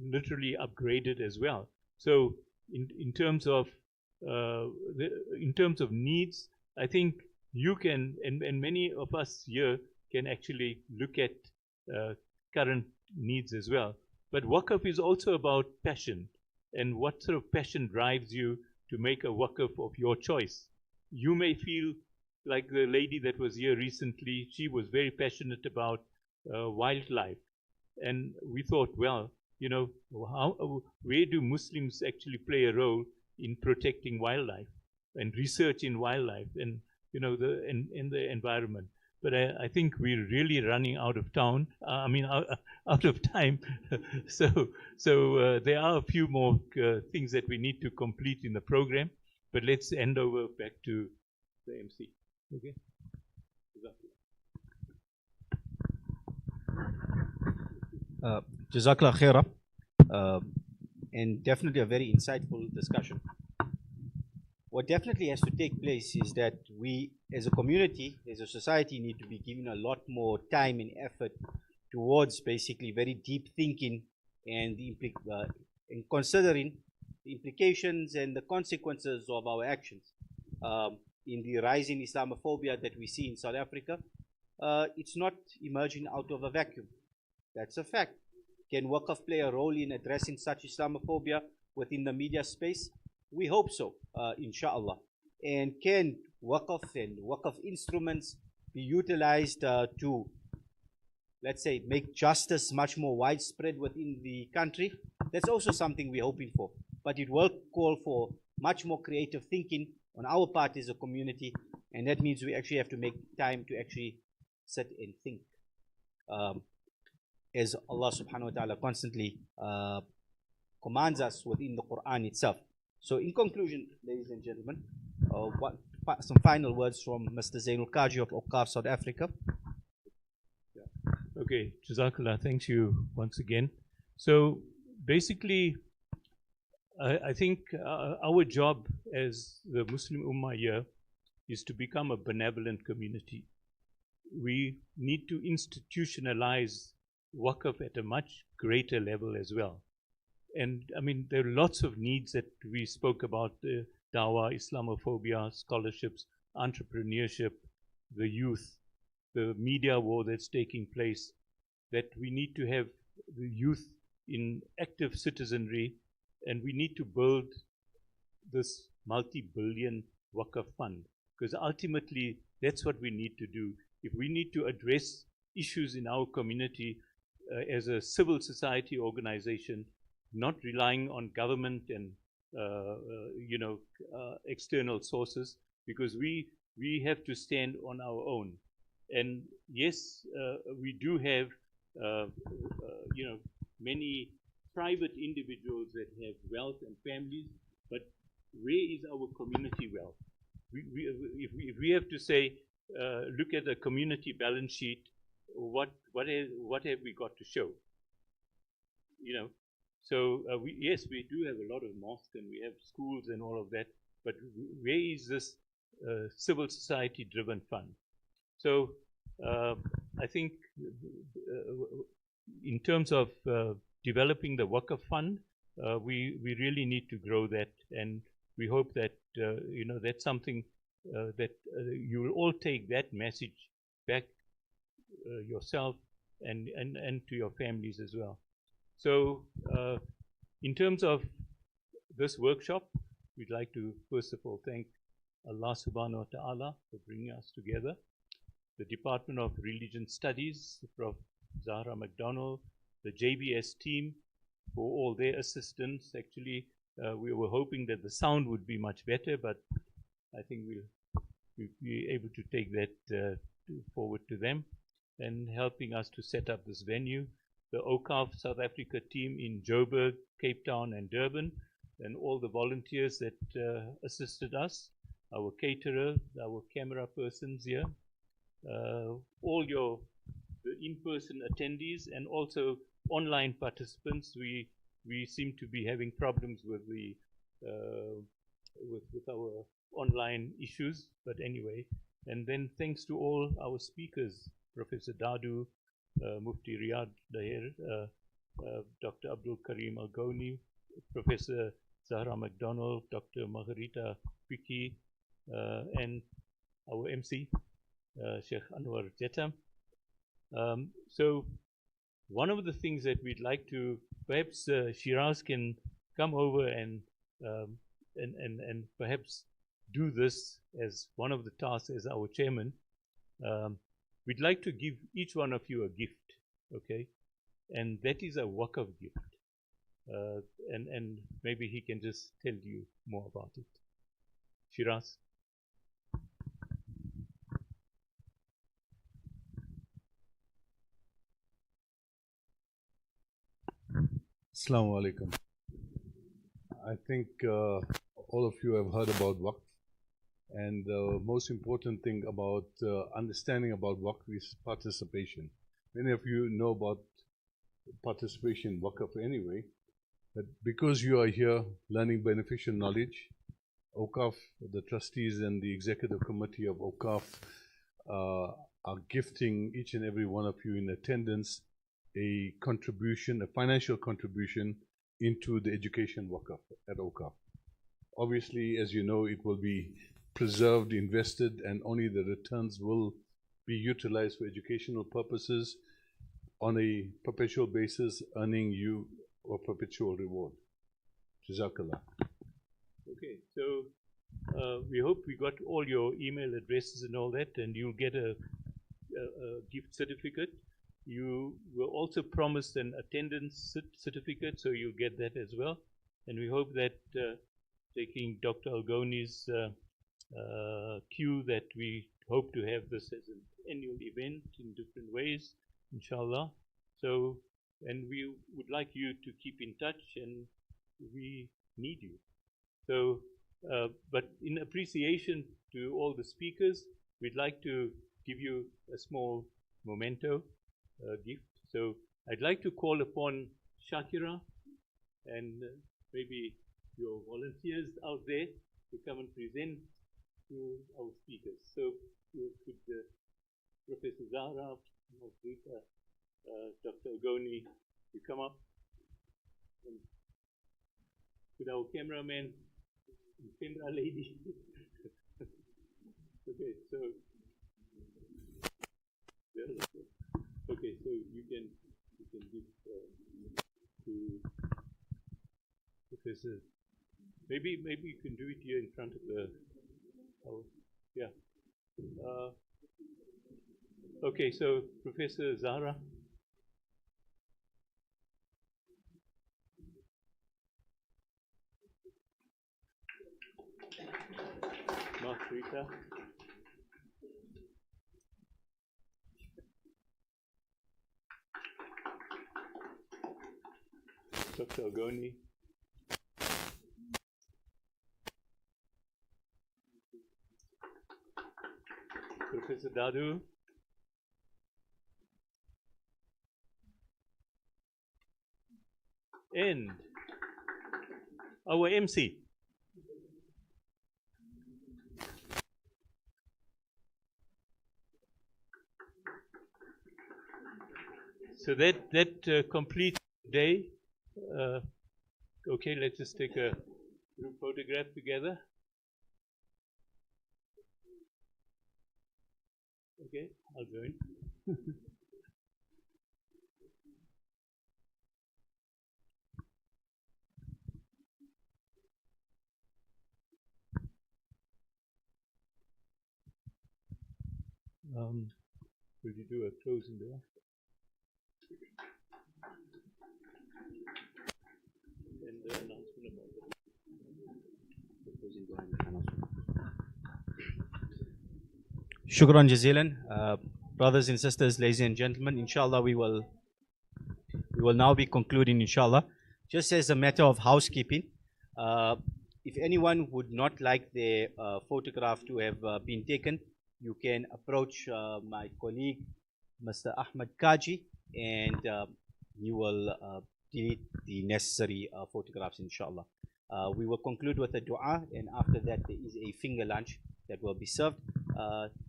literally upgraded as well. So in terms of needs, I think you can, and many of us here can actually look at current needs as well. But WACF is also about passion, and what sort of passion drives you to make a WACF of your choice. You may feel like the lady that was here recently, she was very passionate about wildlife. And we thought, well, where do Muslims actually play a role in protecting wildlife and research in wildlife and, in the environment? but I think we're really running out of town. Out of time. so there are a few more things that we need to complete in the program. But let's hand over back to the MC. Okay. Jazakallah khaira. And definitely a very insightful discussion. What definitely has to take place is that we, as a community, as a society, need to be given a lot more time and effort towards basically very deep thinking and considering the implications and the consequences of our actions. In the rising Islamophobia that we see in South Africa, it's not emerging out of a vacuum. That's a fact. Can Waqf play a role in addressing such Islamophobia within the media space? We hope so, inshallah. And can Waqf and Waqf instruments be utilized to, let's say, make justice much more widespread within the country? That's also something we're hoping for. But it will call for much more creative thinking on our part as a community, and that means we actually have to make time to actually sit and think. As Allah subhanahu wa ta'ala constantly commands us within the Quran itself. So in conclusion, ladies and gentlemen, some final words from Mr. Zainul Kaji of Awqaf South Africa. Okay, Jazakallah, thanks you once again. So basically, I think our job as the Muslim Ummah here is to become a benevolent community. We need to institutionalize Waqf at a much greater level as well. And I mean, there are lots of needs that we spoke about, dawah, Islamophobia, scholarships, entrepreneurship, the youth, the media war that's taking place, that we need to have the youth in active citizenry, and we need to build this multi-billion Waqf fund, because ultimately that's what we need to do. If we need to address issues in our community as a civil society organization, not relying on government and external sources, because we have to stand on our own. And yes, we do have many private individuals that have wealth and families, but where is our community wealth? If we have to say, look at the community balance sheet, what have we got to show? So yes, we do have a lot of mosques and we have schools and all of that, but where is this civil society driven fund? So I think in terms of developing the Waqf fund, we really need to grow that, and we hope that that's something that you will all take that message back yourself and to your families as well. So in terms of this workshop, we'd like to first of all thank Allah subhanahu wa ta'ala for bringing us together, the Department of Religion Studies, Prof. Zahra McDonald, the JBS team for all their assistance. Actually, we were hoping that the sound would be much better, but I think we'll be able to take that forward to them, and helping us to set up this venue. The Awqaf South Africa team in Joburg, Cape Town and Durban, and all the volunteers that assisted us, our caterer, our camera persons here, all the in-person attendees, and also online participants. We seem to be having problems with the with our online issues, but anyway. And then thanks to all our speakers, Professor Dadu, Mufti Riyad Daher, Dr. Abdul Karim Al-Goni, Professor Zahra McDonald, Dr. Margarita Piki, and our MC, Sheikh Anwar Jetta. So one of the things that we'd like to, perhaps Shiraz can come over and perhaps do this as one of the tasks as our chairman. We'd like to give each one of you a gift, okay? And that is a Waqf gift. And maybe he can just tell you more about it. Shiraz. Assalamu alaikum. I think all of you have heard about Waqf, and the most important thing about understanding about Waqf is participation. Many of you know about participation in Waqf anyway, but because you are here learning beneficial knowledge, Awqaf, the trustees and the executive committee of Awqaf are gifting each and every one of you in attendance a contribution, a financial contribution into the education Waqf at Awqaf. Obviously, as you know, it will be preserved, invested, and only the returns will be utilized for educational purposes on a perpetual basis, earning you a perpetual reward. Jazakallah. Okay, so we hope we got all your email addresses and all that, and you'll get a gift certificate. You were also promised an attendance certificate, so you'll get that as well. And we hope that taking Dr. Algoni's cue, that we hope to have this as an annual event in different ways, inshallah. So, and we would like you to keep in touch, and we need you. So, but in appreciation to all the speakers, we'd like to give you a small memento gift. So I'd like to call upon Shakira and maybe your volunteers out there to come and present to our speakers. So you could, Professor Zahra, Margarita, Dr. Algoni, you come up. And with our cameraman, camera lady. Okay, so okay, so you can give to Professor. Maybe you can do it here in front of the. Yeah. Okay, so Professor Zahra. Margarita. Dr. Algoni. Professor Dadu. And our MC. So that completes the day. Okay, let's just take a group photograph together. Okay, I'll join. Will you do a closing there? And the announcement about the closing announcement. Shukran jazilan. Brothers and sisters, ladies and gentlemen, inshallah we will now be concluding, inshallah. Just as a matter of housekeeping, if anyone would not like their photograph to have been taken, you can approach my colleague, Mr. Ahmed Kaji, and he will delete the necessary photographs, inshallah. We will conclude with a dua, and after that there is a finger lunch that will be served.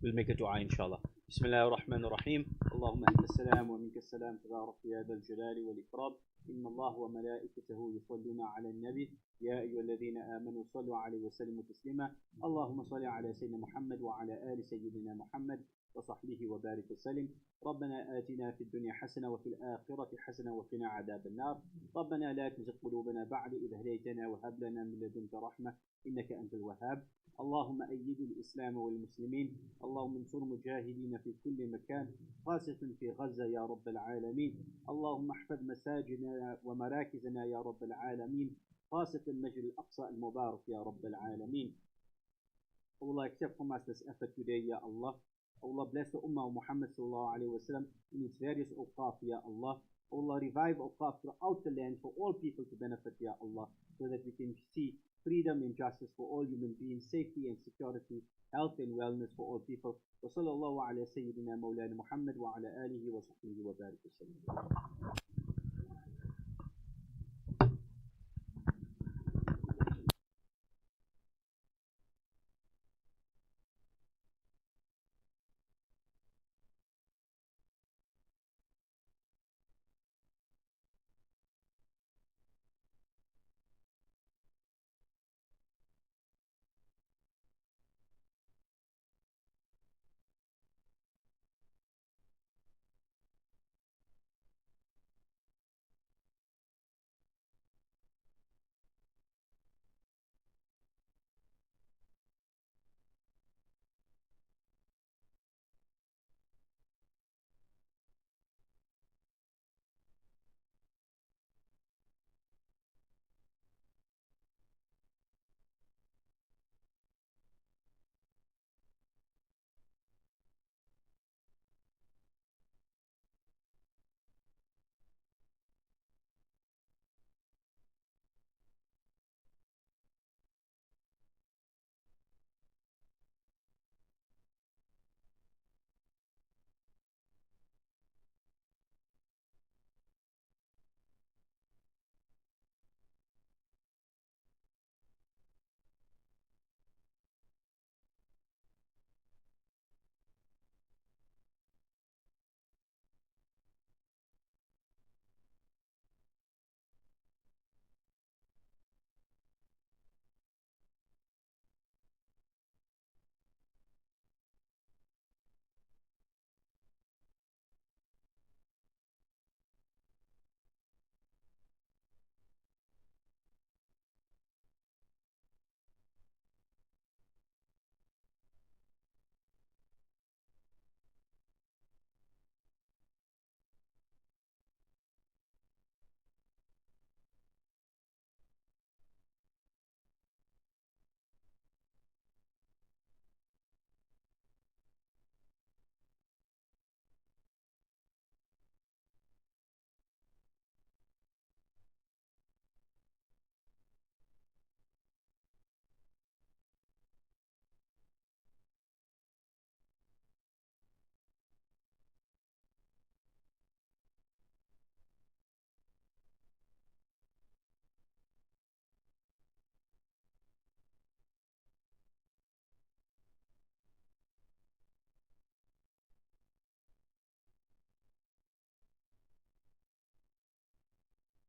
We'll make a dua, inshallah. بسم الله الرحمن الرحيم اللهم أنت السلام ومنك السلام تبارك يا ذا الجلال والإكرام إن الله وملائكته يصلون على النبي يا أيها الذين آمنوا صلوا عليه وسلموا تسليما اللهم صل على سيدنا محمد وعلى آل سيدنا محمد وصحبه وبارك وسلم ربنا آتنا في الدنيا حسنة وفي الآخرة حسنة وقنا عذاب النار ربنا لا تزغ قلوبنا بعد إذ هديتنا وهب لنا من لدنك رحمة إنك أنت الوهاب اللهم أيد الإسلام والمسلمين اللهم انصر مجاهدين في كل مكان خاصة في غزة يا رب العالمين اللهم احفظ مساجدنا ومراكزنا يا رب العالمين خاصة المسجد الأقصى المبارك يا رب العالمين. Allah, accept from us this effort today, Ya Allah. Allah bless the Ummah of Muhammad sallallahu alayhi wa sallam in its various awqaf, Ya Allah. Allah, revive awqaf throughout the land for all people to benefit, Ya Allah, so that we can see freedom and justice for all human beings, safety and security, health and wellness for all people. Wa sallallahu ala Sayyidina Mawlana Muhammad wa ala alihi wa sahbihi wa barik wa sallam.